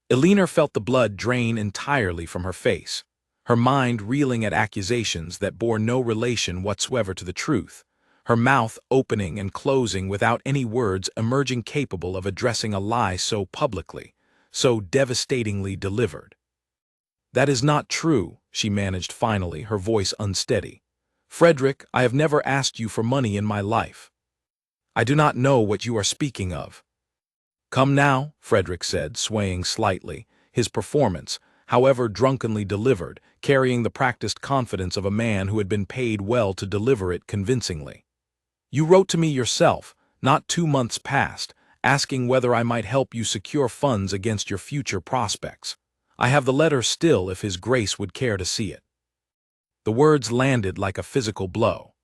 S1: Illingworth felt the blood drain entirely from her face, her mind reeling at accusations that bore no relation whatsoever to the truth, her mouth opening and closing without any words emerging capable of addressing a lie so publicly, so devastatingly delivered. "That is not true," she managed finally, her voice unsteady. "Frederick, I have never asked you for money in my life. I do not know what you are speaking of." "Come now," Frederick said, swaying slightly, his performance, however drunkenly delivered, carrying the practiced confidence of a man who had been paid well to deliver it convincingly. "You wrote to me yourself, not 2 months past, asking whether I might help you secure funds against your future prospects. I have the letter still if His Grace would care to see it." The words landed like a physical blow.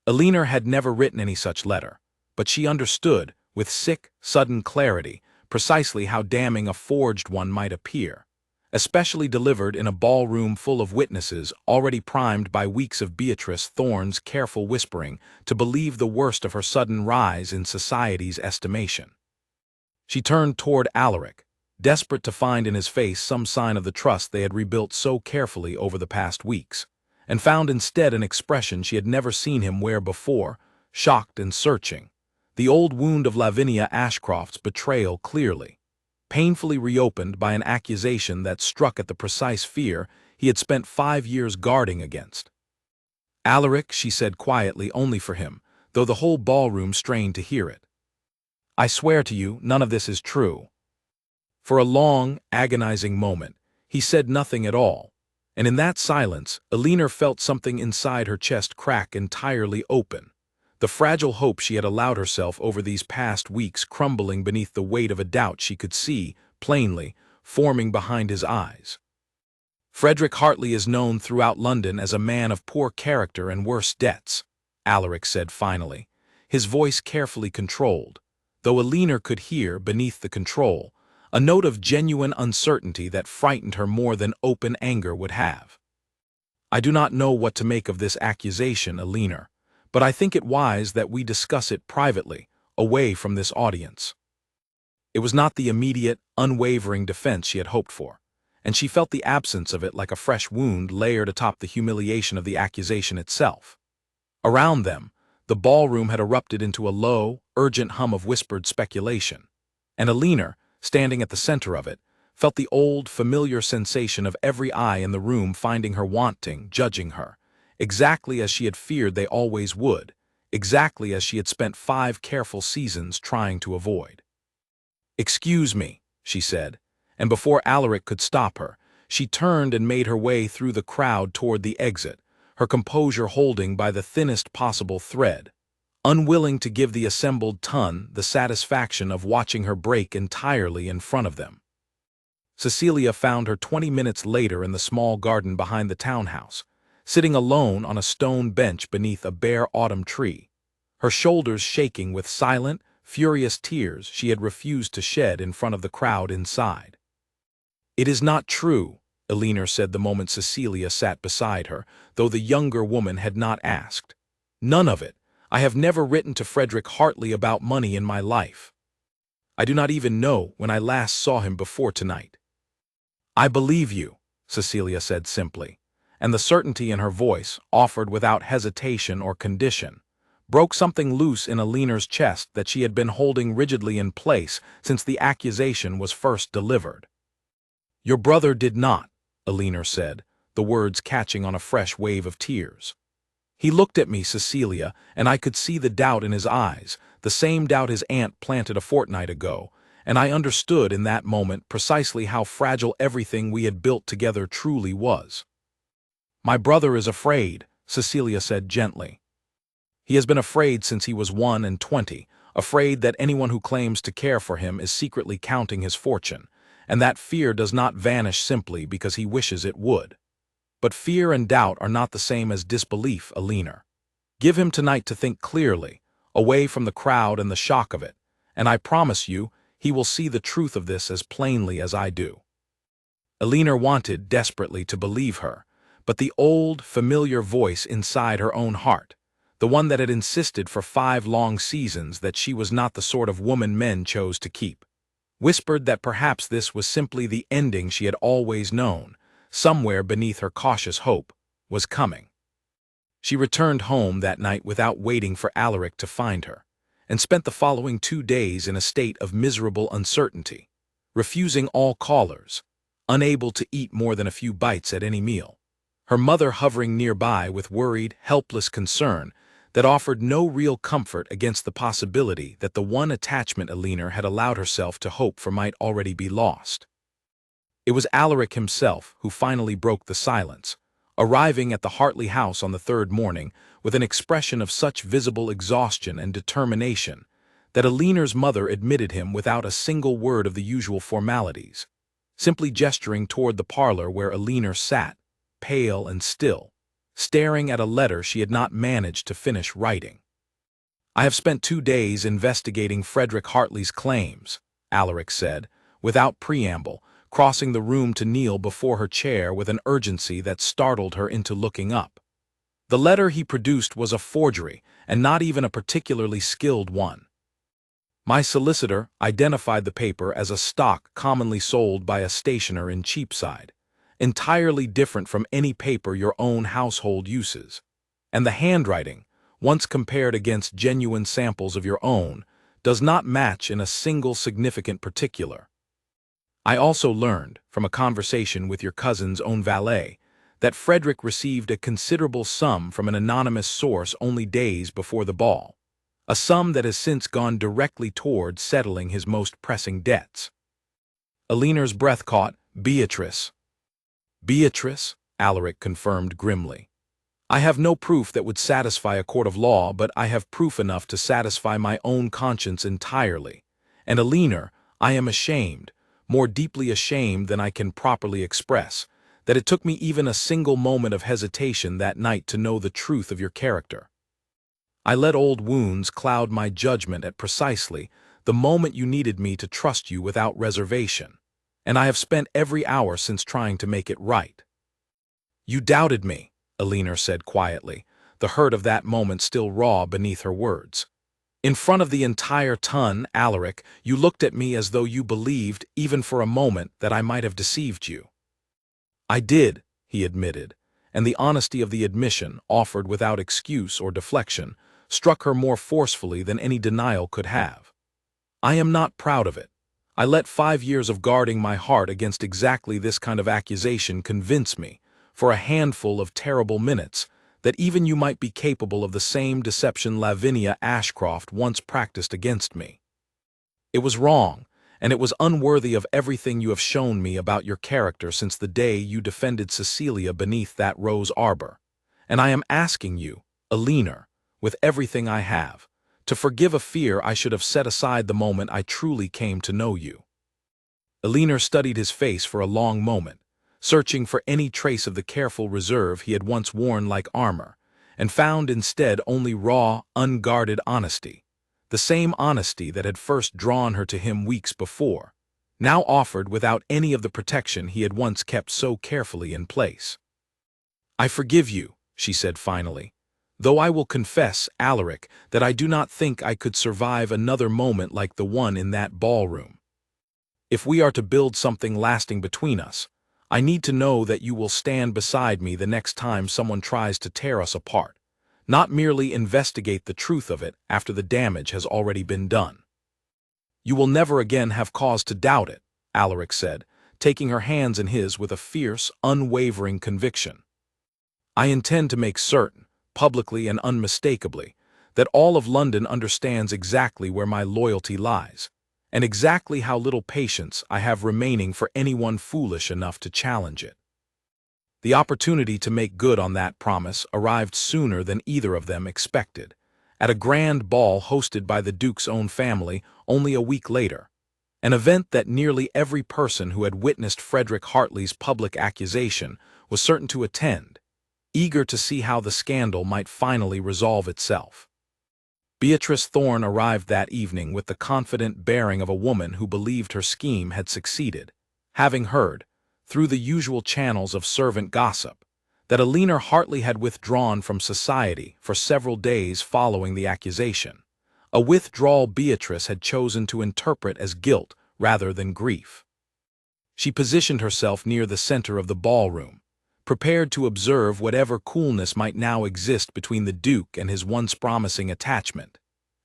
S1: Illingworth had never written any such letter, but she understood, with sick, sudden clarity, precisely how damning a forged one might appear, especially delivered in a ballroom full of witnesses already primed by weeks of Beatrice Thorne's careful whispering to believe the worst of her sudden rise in society's estimation. She turned toward Alaric, desperate to find in his face some sign of the trust they had rebuilt so carefully over the past weeks, and found instead an expression she had never seen him wear before, shocked and searching, the old wound of Lavinia Ashcroft's betrayal clearly, painfully reopened by an accusation that struck at the precise fear he had spent 5 years guarding against. "Alaric," she said quietly only for him, though the whole ballroom strained to hear it, "I swear to you, none of this is true." For a long, agonizing moment, he said nothing at all, and in that silence, Illingworth felt something inside her chest crack entirely open, the fragile hope she had allowed herself over these past weeks crumbling beneath the weight of a doubt she could see, plainly, forming behind his eyes. "Frederick Hartley is known throughout London as a man of poor character and worse debts," Alaric said finally, his voice carefully controlled, though Illingworth could hear, beneath the control, a note of genuine uncertainty that frightened her more than open anger would have. "I do not know what to make of this accusation, Illingworth, but I think it wise that we discuss it privately, away from this audience." It was not the immediate, unwavering defense she had hoped for, and she felt the absence of it like a fresh wound layered atop the humiliation of the accusation itself. Around them, the ballroom had erupted into a low, urgent hum of whispered speculation, and Illingworth, standing at the center of it, felt the old, familiar sensation of every eye in the room finding her wanting, judging her, exactly as she had feared they always would, exactly as she had spent 5 careful seasons trying to avoid. "Excuse me," she said, and before Alaric could stop her, she turned and made her way through the crowd toward the exit, her composure holding by the thinnest possible thread, unwilling to give the assembled ton the satisfaction of watching her break entirely in front of them. Cecilia found her 20 minutes later in the small garden behind the townhouse, sitting alone on a stone bench beneath a bare autumn tree, her shoulders shaking with silent, furious tears she had refused to shed in front of the crowd inside. "It is not true," Illingworth said the moment Cecilia sat beside her, though the younger woman had not asked. "None of it. I have never written to Frederick Hartley about money in my life. I do not even know when I last saw him before tonight." "I believe you," Cecilia said simply, and the certainty in her voice, offered without hesitation or condition, broke something loose in Illingworth's chest that she had been holding rigidly in place since the accusation was first delivered. "Your brother did not," Illingworth said, the words catching on a fresh wave of tears. "He looked at me, Cecilia, and I could see the doubt in his eyes, the same doubt his aunt planted a fortnight ago, and I understood in that moment precisely how fragile everything we had built together truly was." "My brother is afraid," Cecilia said gently. "He has been afraid since he was 21, afraid that anyone who claims to care for him is secretly counting his fortune, and that fear does not vanish simply because he wishes it would. But fear and doubt are not the same as disbelief, Illingworth. Give him tonight to think clearly, away from the crowd and the shock of it, and I promise you he will see the truth of this as plainly as I do." Illingworth wanted desperately to believe her, but the old, familiar voice inside her own heart, the one that had insisted for 5 long seasons that she was not the sort of woman men chose to keep, whispered that perhaps this was simply the ending she had always known, somewhere beneath her cautious hope, was coming. She returned home that night without waiting for Alaric to find her, and spent the following 2 days in a state of miserable uncertainty, refusing all callers, unable to eat more than a few bites at any meal, her mother hovering nearby with worried, helpless concern that offered no real comfort against the possibility that the one attachment Elinor had allowed herself to hope for might already be lost. It was Alaric himself who finally broke the silence, arriving at the Hartley house on the 3rd morning with an expression of such visible exhaustion and determination that Elinor's mother admitted him without a single word of the usual formalities, simply gesturing toward the parlor where Elinor sat, pale and still, staring at a letter she had not managed to finish writing. "I have spent 2 days investigating Frederick Hartley's claims," Alaric said, without preamble, crossing the room to kneel before her chair with an urgency that startled her into looking up. The letter he produced was a forgery, and not even a particularly skilled one. "My solicitor identified the paper as a stock commonly sold by a stationer in Cheapside, entirely different from any paper your own household uses, and the handwriting, once compared against genuine samples of your own, does not match in a single significant particular. I also learned, from a conversation with your cousin's own valet, that Frederick received a considerable sum from an anonymous source only days before the ball, a sum that has since gone directly toward settling his most pressing debts." Elinor's breath caught. "Beatrice." "Beatrice," Alaric confirmed grimly. "I have no proof that would satisfy a court of law, but I have proof enough to satisfy my own conscience entirely. And Elinor, I am ashamed, more deeply ashamed than I can properly express, that it took me even a single moment of hesitation that night to know the truth of your character. I let old wounds cloud my judgment at precisely the moment you needed me to trust you without reservation, and I have spent every hour since trying to make it right." "You doubted me," Elinor said quietly, the hurt of that moment still raw beneath her words. "In front of the entire ton, Alaric, you looked at me as though you believed, even for a moment, that I might have deceived you." "I did," he admitted, and the honesty of the admission, offered without excuse or deflection, struck her more forcefully than any denial could have. "I am not proud of it. I let 5 years of guarding my heart against exactly this kind of accusation convince me, for a handful of terrible minutes, that even you might be capable of the same deception Lavinia Ashcroft once practiced against me. It was wrong, and it was unworthy of everything you have shown me about your character since the day you defended Cecilia beneath that rose arbor, and I am asking you, Elinor, with everything I have, to forgive a fear I should have set aside the moment I truly came to know you." Elinor studied his face for a long moment, searching for any trace of the careful reserve he had once worn like armor, and found instead only raw, unguarded honesty, the same honesty that had first drawn her to him weeks before, now offered without any of the protection he had once kept so carefully in place. "I forgive you," she said finally, "though I will confess, Alaric, that I do not think I could survive another moment like the one in that ballroom. If we are to build something lasting between us, I need to know that you will stand beside me the next time someone tries to tear us apart, not merely investigate the truth of it after the damage has already been done." "You will never again have cause to doubt it," Alaric said, taking her hands in his with a fierce, unwavering conviction. "I intend to make certain, publicly and unmistakably, that all of London understands exactly where my loyalty lies, and exactly how little patience I have remaining for anyone foolish enough to challenge it." The opportunity to make good on that promise arrived sooner than either of them expected, at a grand ball hosted by the Duke's own family only a week later, an event that nearly every person who had witnessed Frederick Hartley's public accusation was certain to attend, eager to see how the scandal might finally resolve itself. Beatrice Thorne arrived that evening with the confident bearing of a woman who believed her scheme had succeeded, having heard, through the usual channels of servant gossip, that Eleanor Hartley had withdrawn from society for several days following the accusation, a withdrawal Beatrice had chosen to interpret as guilt rather than grief. She positioned herself near the center of the ballroom, prepared to observe whatever coolness might now exist between the Duke and his once promising attachment,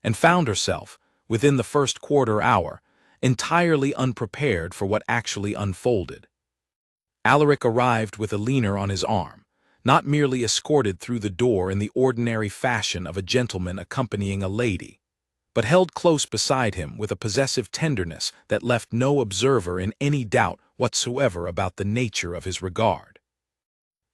S1: and found herself, within the first quarter hour, entirely unprepared for what actually unfolded. Alaric arrived with Eleanor on his arm, not merely escorted through the door in the ordinary fashion of a gentleman accompanying a lady, but held close beside him with a possessive tenderness that left no observer in any doubt whatsoever about the nature of his regard.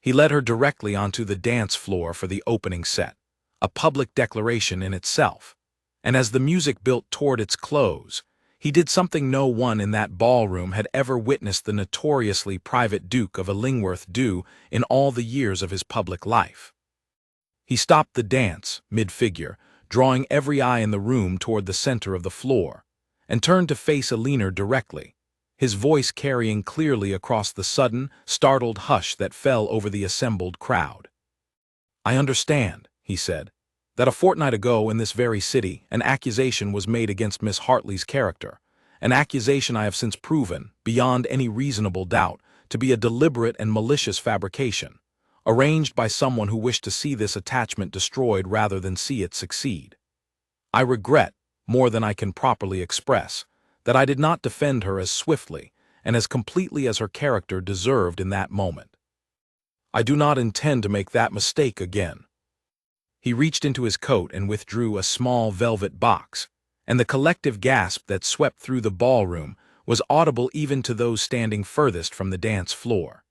S1: He led her directly onto the dance floor for the opening set, a public declaration in itself, and as the music built toward its close, he did something no one in that ballroom had ever witnessed the notoriously private Duke of Illingworth do in all the years of his public life. He stopped the dance, mid-figure, drawing every eye in the room toward the center of the floor, and turned to face Eleanor directly, his voice carrying clearly across the sudden, startled hush that fell over the assembled crowd. "I understand," he said, "that a fortnight ago in this very city an accusation was made against Miss Hartley's character, an accusation I have since proven, beyond any reasonable doubt, to be a deliberate and malicious fabrication, arranged by someone who wished to see this attachment destroyed rather than see it succeed. I regret, more than I can properly express, that I did not defend her as swiftly and as completely as her character deserved in that moment. I do not intend to make that mistake again." He reached into his coat and withdrew a small velvet box, and the collective gasp that swept through the ballroom was audible even to those standing furthest from the dance floor.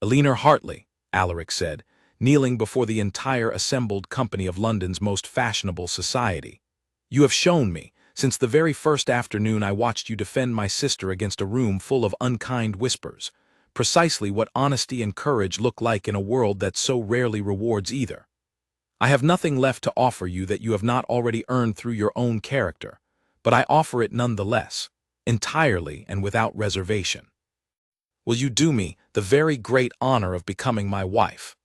S1: "Eleanor Hartley," Alaric said, kneeling before the entire assembled company of London's most fashionable society, "you have shown me, since the very first afternoon I watched you defend my sister against a room full of unkind whispers, precisely what honesty and courage look like in a world that so rarely rewards either. I have nothing left to offer you that you have not already earned through your own character, but I offer it nonetheless, entirely and without reservation. Will you do me the very great honor of becoming my wife?"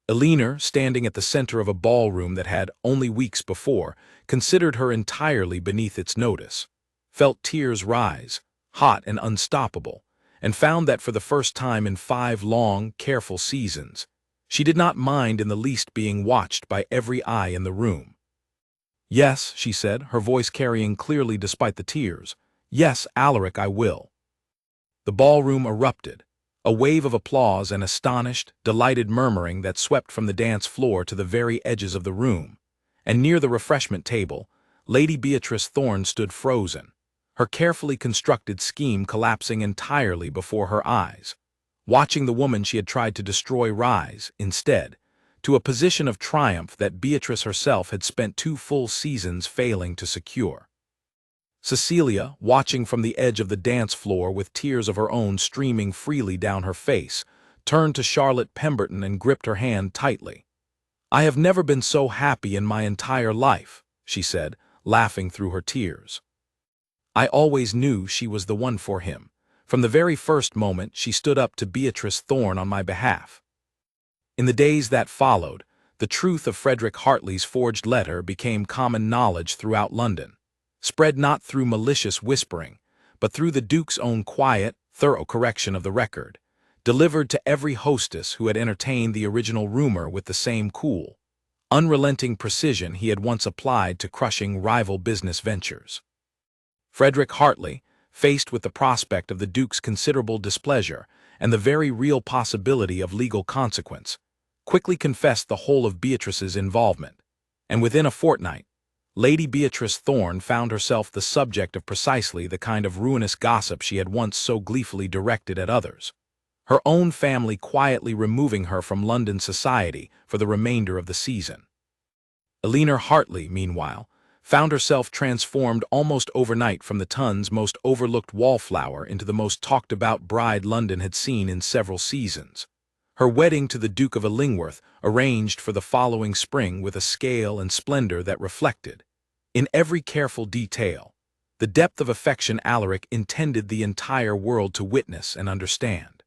S1: Eleanor, standing at the center of a ballroom that had, only weeks before, considered her entirely beneath its notice, felt tears rise, hot and unstoppable, and found that for the first time in 5 long, careful seasons, she did not mind in the least being watched by every eye in the room. "Yes," she said, her voice carrying clearly despite the tears. "Yes, Alaric, I will." The ballroom erupted, a wave of applause and astonished, delighted murmuring that swept from the dance floor to the very edges of the room, and near the refreshment table, Lady Beatrice Thorne stood frozen, her carefully constructed scheme collapsing entirely before her eyes, watching the woman she had tried to destroy rise, instead, to a position of triumph that Beatrice herself had spent 2 full seasons failing to secure. Cecilia, watching from the edge of the dance floor with tears of her own streaming freely down her face, turned to Charlotte Pemberton and gripped her hand tightly. "I have never been so happy in my entire life," she said, laughing through her tears. "I always knew she was the one for him. From the very first moment she stood up to Beatrice Thorne on my behalf." In the days that followed, the truth of Frederick Hartley's forged letter became common knowledge throughout London, spread not through malicious whispering, but through the Duke's own quiet, thorough correction of the record, delivered to every hostess who had entertained the original rumor with the same cool, unrelenting precision he had once applied to crushing rival business ventures. Frederick Hartley, faced with the prospect of the Duke's considerable displeasure and the very real possibility of legal consequence, quickly confessed the whole of Beatrice's involvement, and within a fortnight, Lady Beatrice Thorne found herself the subject of precisely the kind of ruinous gossip she had once so gleefully directed at others, her own family quietly removing her from London society for the remainder of the season. Eleanor Hartley, meanwhile, found herself transformed almost overnight from the ton's most overlooked wallflower into the most talked-about bride London had seen in several seasons. Her wedding to the Duke of Illingworth, arranged for the following spring with a scale and splendor that reflected, in every careful detail, the depth of affection Alaric intended the entire world to witness and understand.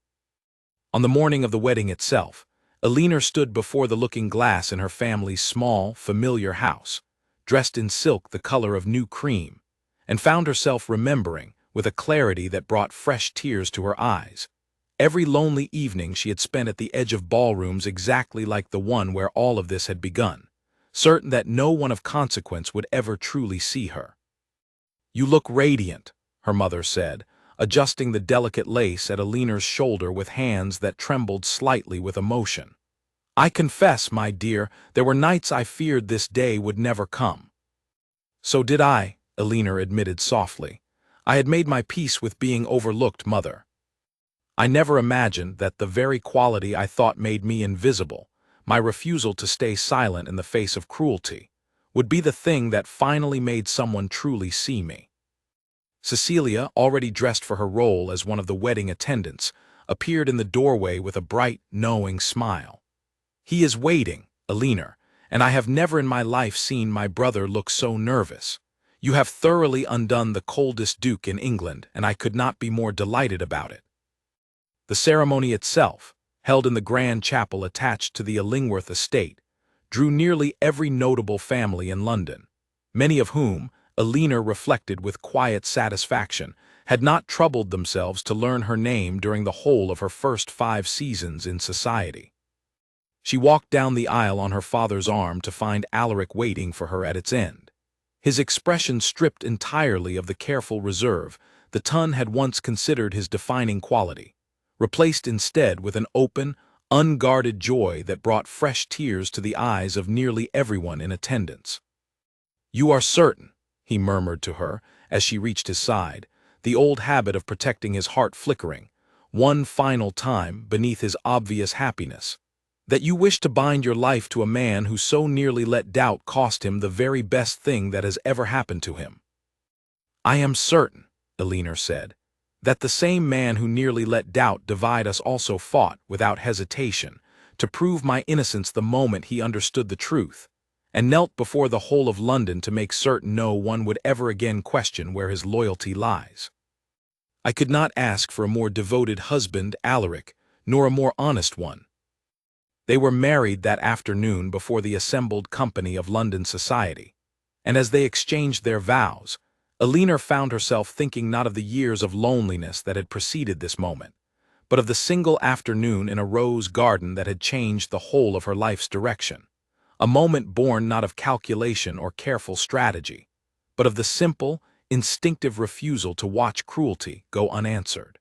S1: On the morning of the wedding itself, Alina stood before the looking-glass in her family's small, familiar house, dressed in silk the color of new cream, and found herself remembering, with a clarity that brought fresh tears to her eyes, every lonely evening she had spent at the edge of ballrooms exactly like the one where all of this had begun, certain that no one of consequence would ever truly see her. "You look radiant," her mother said, adjusting the delicate lace at Alina's shoulder with hands that trembled slightly with emotion. "I confess, my dear, there were nights I feared this day would never come." "So did I," Alina admitted softly. "I had made my peace with being overlooked, mother. I never imagined that the very quality I thought made me invisible, my refusal to stay silent in the face of cruelty, would be the thing that finally made someone truly see me." Cecilia, already dressed for her role as one of the wedding attendants, appeared in the doorway with a bright, knowing smile. "He is waiting, Alina, and I have never in my life seen my brother look so nervous. You have thoroughly undone the coldest duke in England, and I could not be more delighted about it." The ceremony itself, held in the grand chapel attached to the Illingworth estate, drew nearly every notable family in London, many of whom, Alina reflected with quiet satisfaction, had not troubled themselves to learn her name during the whole of her first 5 seasons in society. She walked down the aisle on her father's arm to find Alaric waiting for her at its end. His expression stripped entirely of the careful reserve the Tun had once considered his defining quality, replaced instead with an open, unguarded joy that brought fresh tears to the eyes of nearly everyone in attendance. "You are certain," he murmured to her as she reached his side, the old habit of protecting his heart flickering, one final time beneath his obvious happiness, "that you wish to bind your life to a man who so nearly let doubt cost him the very best thing that has ever happened to him?" "I am certain," Alina said, "that the same man who nearly let doubt divide us also fought, without hesitation, to prove my innocence the moment he understood the truth, and knelt before the whole of London to make certain no one would ever again question where his loyalty lies. I could not ask for a more devoted husband, Alaric, nor a more honest one." They were married that afternoon before the assembled company of London society, and as they exchanged their vows, Alina found herself thinking not of the years of loneliness that had preceded this moment, but of the single afternoon in a rose garden that had changed the whole of her life's direction, a moment born not of calculation or careful strategy, but of the simple, instinctive refusal to watch cruelty go unanswered.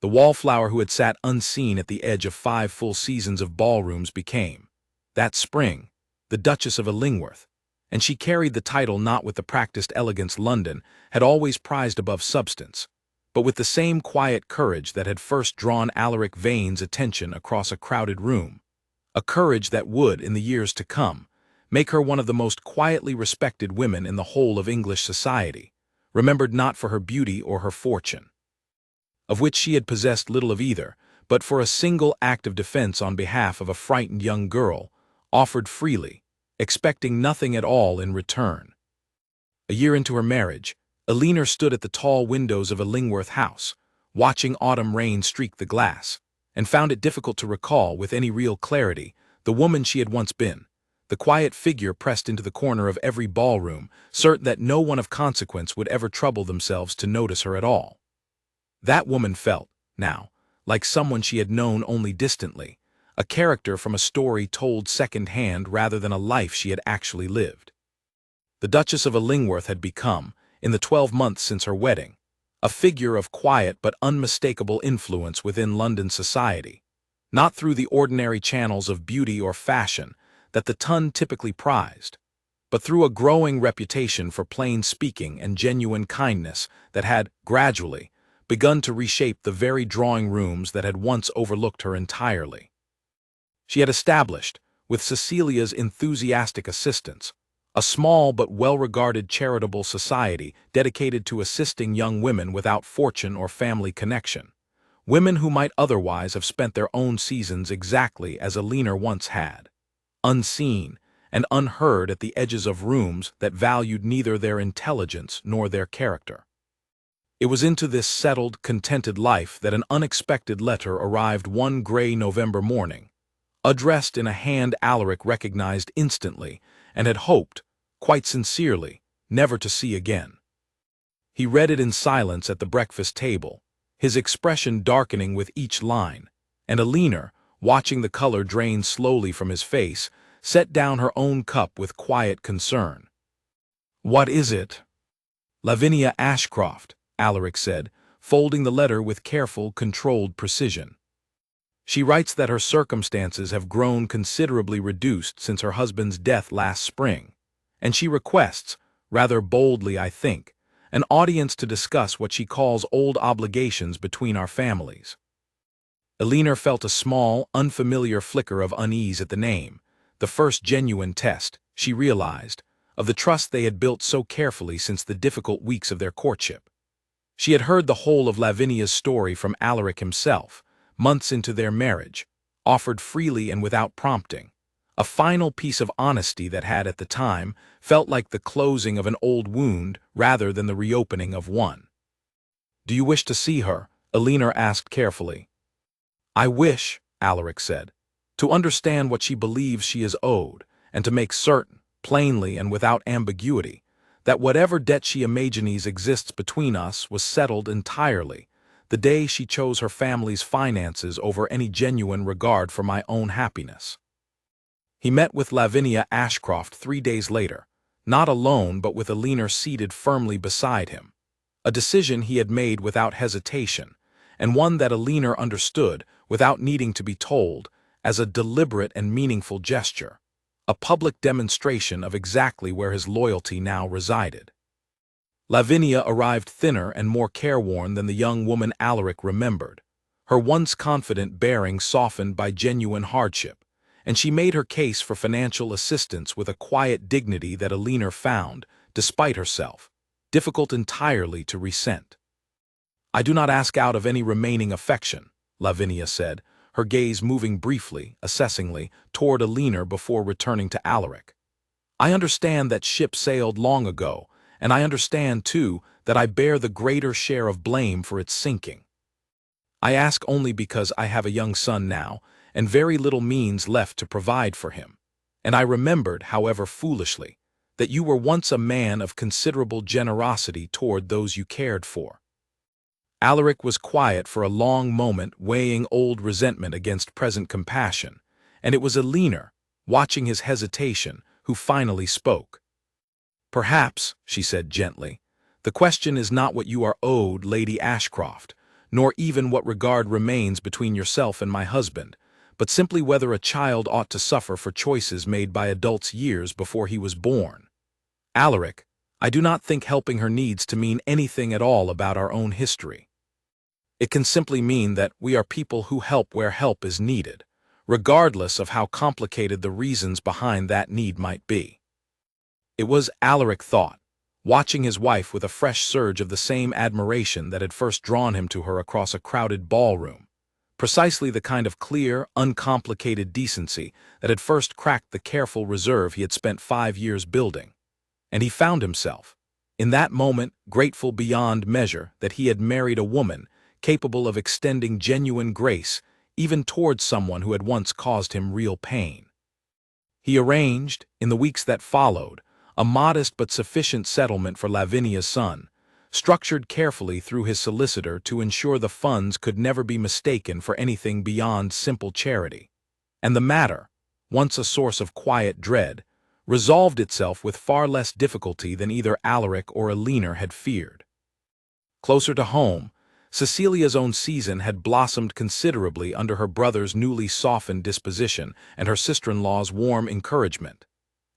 S1: The Wallflower who had sat unseen at the edge of 5 full seasons of ballrooms became, that spring, the Duchess of Illingworth, and she carried the title not with the practiced elegance London had always prized above substance, but with the same quiet courage that had first drawn Alaric Vane's attention across a crowded room, a courage that would, in the years to come, make her one of the most quietly respected women in the whole of English society, remembered not for her beauty or her fortune, of which she had possessed little of either, but for a single act of defense on behalf of a frightened young girl, offered freely, expecting nothing at all in return. A year into her marriage, Alina stood at the tall windows of Illingworth House, watching autumn rain streak the glass, and found it difficult to recall with any real clarity the woman she had once been, the quiet figure pressed into the corner of every ballroom, certain that no one of consequence would ever trouble themselves to notice her at all. That woman felt, now, like someone she had known only distantly, a character from a story told second-hand rather than a life she had actually lived. The Duchess of Illingworth had become, in the 12 months since her wedding, a figure of quiet but unmistakable influence within London society, not through the ordinary channels of beauty or fashion that the Tun typically prized, but through a growing reputation for plain speaking and genuine kindness that had, gradually, begun to reshape the very drawing rooms that had once overlooked her entirely. She had established, with Cecilia's enthusiastic assistance, a small but well-regarded charitable society dedicated to assisting young women without fortune or family connection, women who might otherwise have spent their own seasons exactly as Alina once had, unseen and unheard at the edges of rooms that valued neither their intelligence nor their character. It was into this settled, contented life that an unexpected letter arrived one gray November morning, addressed in a hand Alaric recognized instantly and had hoped, quite sincerely, never to see again. He read it in silence at the breakfast table, his expression darkening with each line, and Alina, watching the color drain slowly from his face, set down her own cup with quiet concern. "What is it?" "Lavinia Ashcroft," Alaric said, folding the letter with careful, controlled precision. "She writes that her circumstances have grown considerably reduced since her husband's death last spring, and she requests, rather boldly I think, an audience to discuss what she calls old obligations between our families." Alina felt a small, unfamiliar flicker of unease at the name, the first genuine test, she realized, of the trust they had built so carefully since the difficult weeks of their courtship. She had heard the whole of Lavinia's story from Alaric himself, months into their marriage, offered freely and without prompting, a final piece of honesty that had, at the time, felt like the closing of an old wound rather than the reopening of one. "Do you wish to see her?" Alina asked carefully. "I wish," Alaric said, "to understand what she believes she is owed, and to make certain, plainly and without ambiguity, that whatever debt she imagines exists between us was settled entirely the day she chose her family's finances over any genuine regard for my own happiness." He met with Lavinia Ashcroft 3 days later, not alone but with Alina seated firmly beside him, a decision he had made without hesitation, and one that Alina understood, without needing to be told, as a deliberate and meaningful gesture, a public demonstration of exactly where his loyalty now resided. Lavinia arrived thinner and more careworn than the young woman Alaric remembered, her once confident bearing softened by genuine hardship, and she made her case for financial assistance with a quiet dignity that Alina found, despite herself, difficult entirely to resent. "I do not ask out of any remaining affection," Lavinia said, her gaze moving briefly, assessingly, toward Alina before returning to Alaric. "I understand that ship sailed long ago, and I understand, too, that I bear the greater share of blame for its sinking. I ask only because I have a young son now, and very little means left to provide for him, and I remembered, however foolishly, that you were once a man of considerable generosity toward those you cared for." Alaric was quiet for a long moment, weighing old resentment against present compassion, and it was Alina, watching his hesitation, who finally spoke. "Perhaps," she said gently, "the question is not what you are owed, Lady Ashcroft, nor even what regard remains between yourself and my husband, but simply whether a child ought to suffer for choices made by adults years before he was born. Alaric, I do not think helping her needs to mean anything at all about our own history. It can simply mean that we are people who help where help is needed, regardless of how complicated the reasons behind that need might be." It was, Alaric thought, watching his wife with a fresh surge of the same admiration that had first drawn him to her across a crowded ballroom, precisely the kind of clear, uncomplicated decency that had first cracked the careful reserve he had spent 5 years building. And he found himself, in that moment, grateful beyond measure that he had married a woman capable of extending genuine grace even towards someone who had once caused him real pain. He arranged, in the weeks that followed, a modest but sufficient settlement for Lavinia's son, structured carefully through his solicitor to ensure the funds could never be mistaken for anything beyond simple charity. And the matter, once a source of quiet dread, resolved itself with far less difficulty than either Alaric or Alina had feared. Closer to home, Cecilia's own season had blossomed considerably under her brother's newly softened disposition and her sister-in-law's warm encouragement.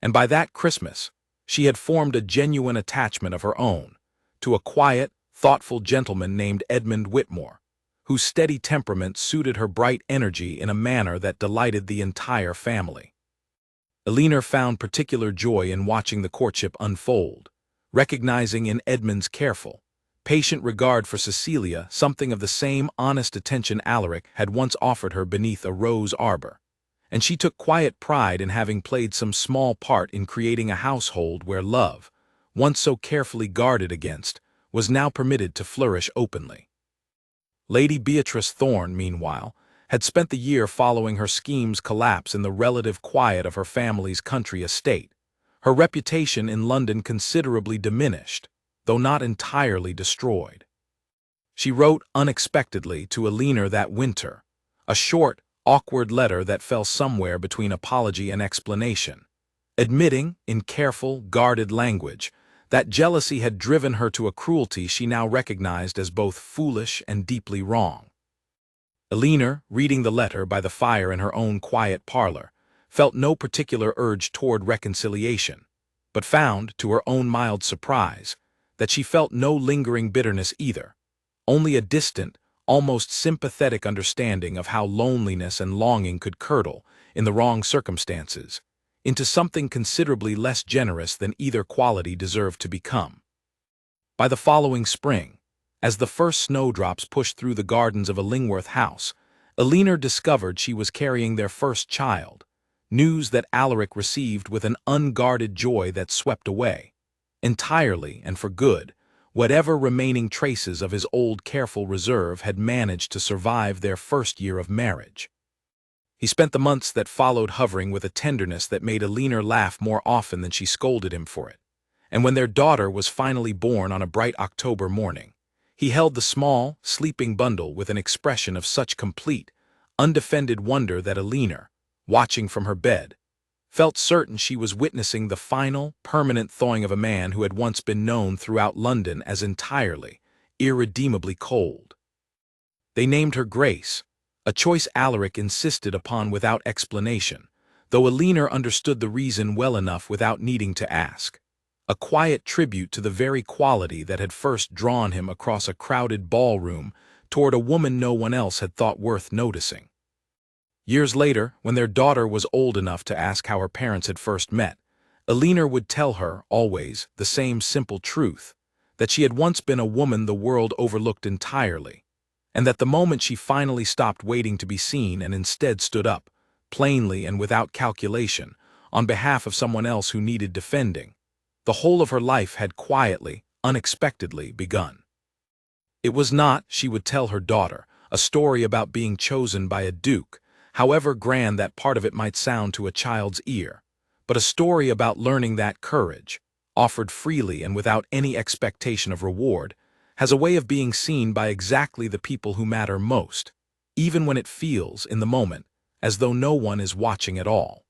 S1: And by that Christmas, she had formed a genuine attachment of her own, to a quiet, thoughtful gentleman named Edmund Whitmore, whose steady temperament suited her bright energy in a manner that delighted the entire family. Alina found particular joy in watching the courtship unfold, recognizing in Edmund's careful, patient regard for Cecilia something of the same honest attention Alaric had once offered her beneath a rose arbor, and she took quiet pride in having played some small part in creating a household where love, once so carefully guarded against, was now permitted to flourish openly. Lady Beatrice Thorne, meanwhile, had spent the year following her scheme's collapse in the relative quiet of her family's country estate, her reputation in London considerably diminished, though not entirely destroyed. She wrote unexpectedly to Elinor that winter, a short, awkward letter that fell somewhere between apology and explanation, admitting, in careful, guarded language, that jealousy had driven her to a cruelty she now recognized as both foolish and deeply wrong. Elinor, reading the letter by the fire in her own quiet parlor, felt no particular urge toward reconciliation, but found, to her own mild surprise, that she felt no lingering bitterness either, only a distant, almost sympathetic understanding of how loneliness and longing could curdle, in the wrong circumstances, into something considerably less generous than either quality deserved to become. By the following spring, as the first snowdrops pushed through the gardens of Illingworth house, Elinor discovered she was carrying their first child, news that Alaric received with an unguarded joy that swept away, entirely and for good, whatever remaining traces of his old careful reserve had managed to survive their first year of marriage. He spent the months that followed hovering with a tenderness that made Elinor laugh more often than she scolded him for it, and when their daughter was finally born on a bright October morning, he held the small, sleeping bundle with an expression of such complete, undefended wonder that Elinor, watching from her bed, felt certain she was witnessing the final, permanent thawing of a man who had once been known throughout London as entirely, irredeemably cold. They named her Grace, a choice Alaric insisted upon without explanation, though Elinor understood the reason well enough without needing to ask. A quiet tribute to the very quality that had first drawn him across a crowded ballroom toward a woman no one else had thought worth noticing. Years later, when their daughter was old enough to ask how her parents had first met, Elinor would tell her, always, the same simple truth, that she had once been a woman the world overlooked entirely, and that the moment she finally stopped waiting to be seen and instead stood up, plainly and without calculation, on behalf of someone else who needed defending, the whole of her life had quietly, unexpectedly begun. It was not, she would tell her daughter, a story about being chosen by a duke, however grand that part of it might sound to a child's ear, but a story about learning that courage, offered freely and without any expectation of reward, has a way of being seen by exactly the people who matter most, even when it feels, in the moment, as though no one is watching at all.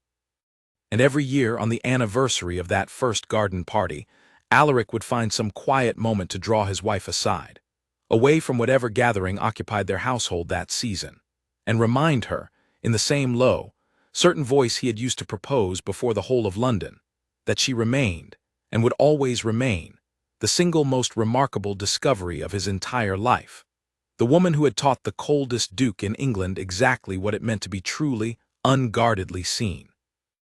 S1: And every year, on the anniversary of that first garden party, Alaric would find some quiet moment to draw his wife aside, away from whatever gathering occupied their household that season, and remind her, in the same low, certain voice he had used to propose before the whole of London, that she remained, and would always remain, the single most remarkable discovery of his entire life, the woman who had taught the coldest duke in England exactly what it meant to be truly, unguardedly seen.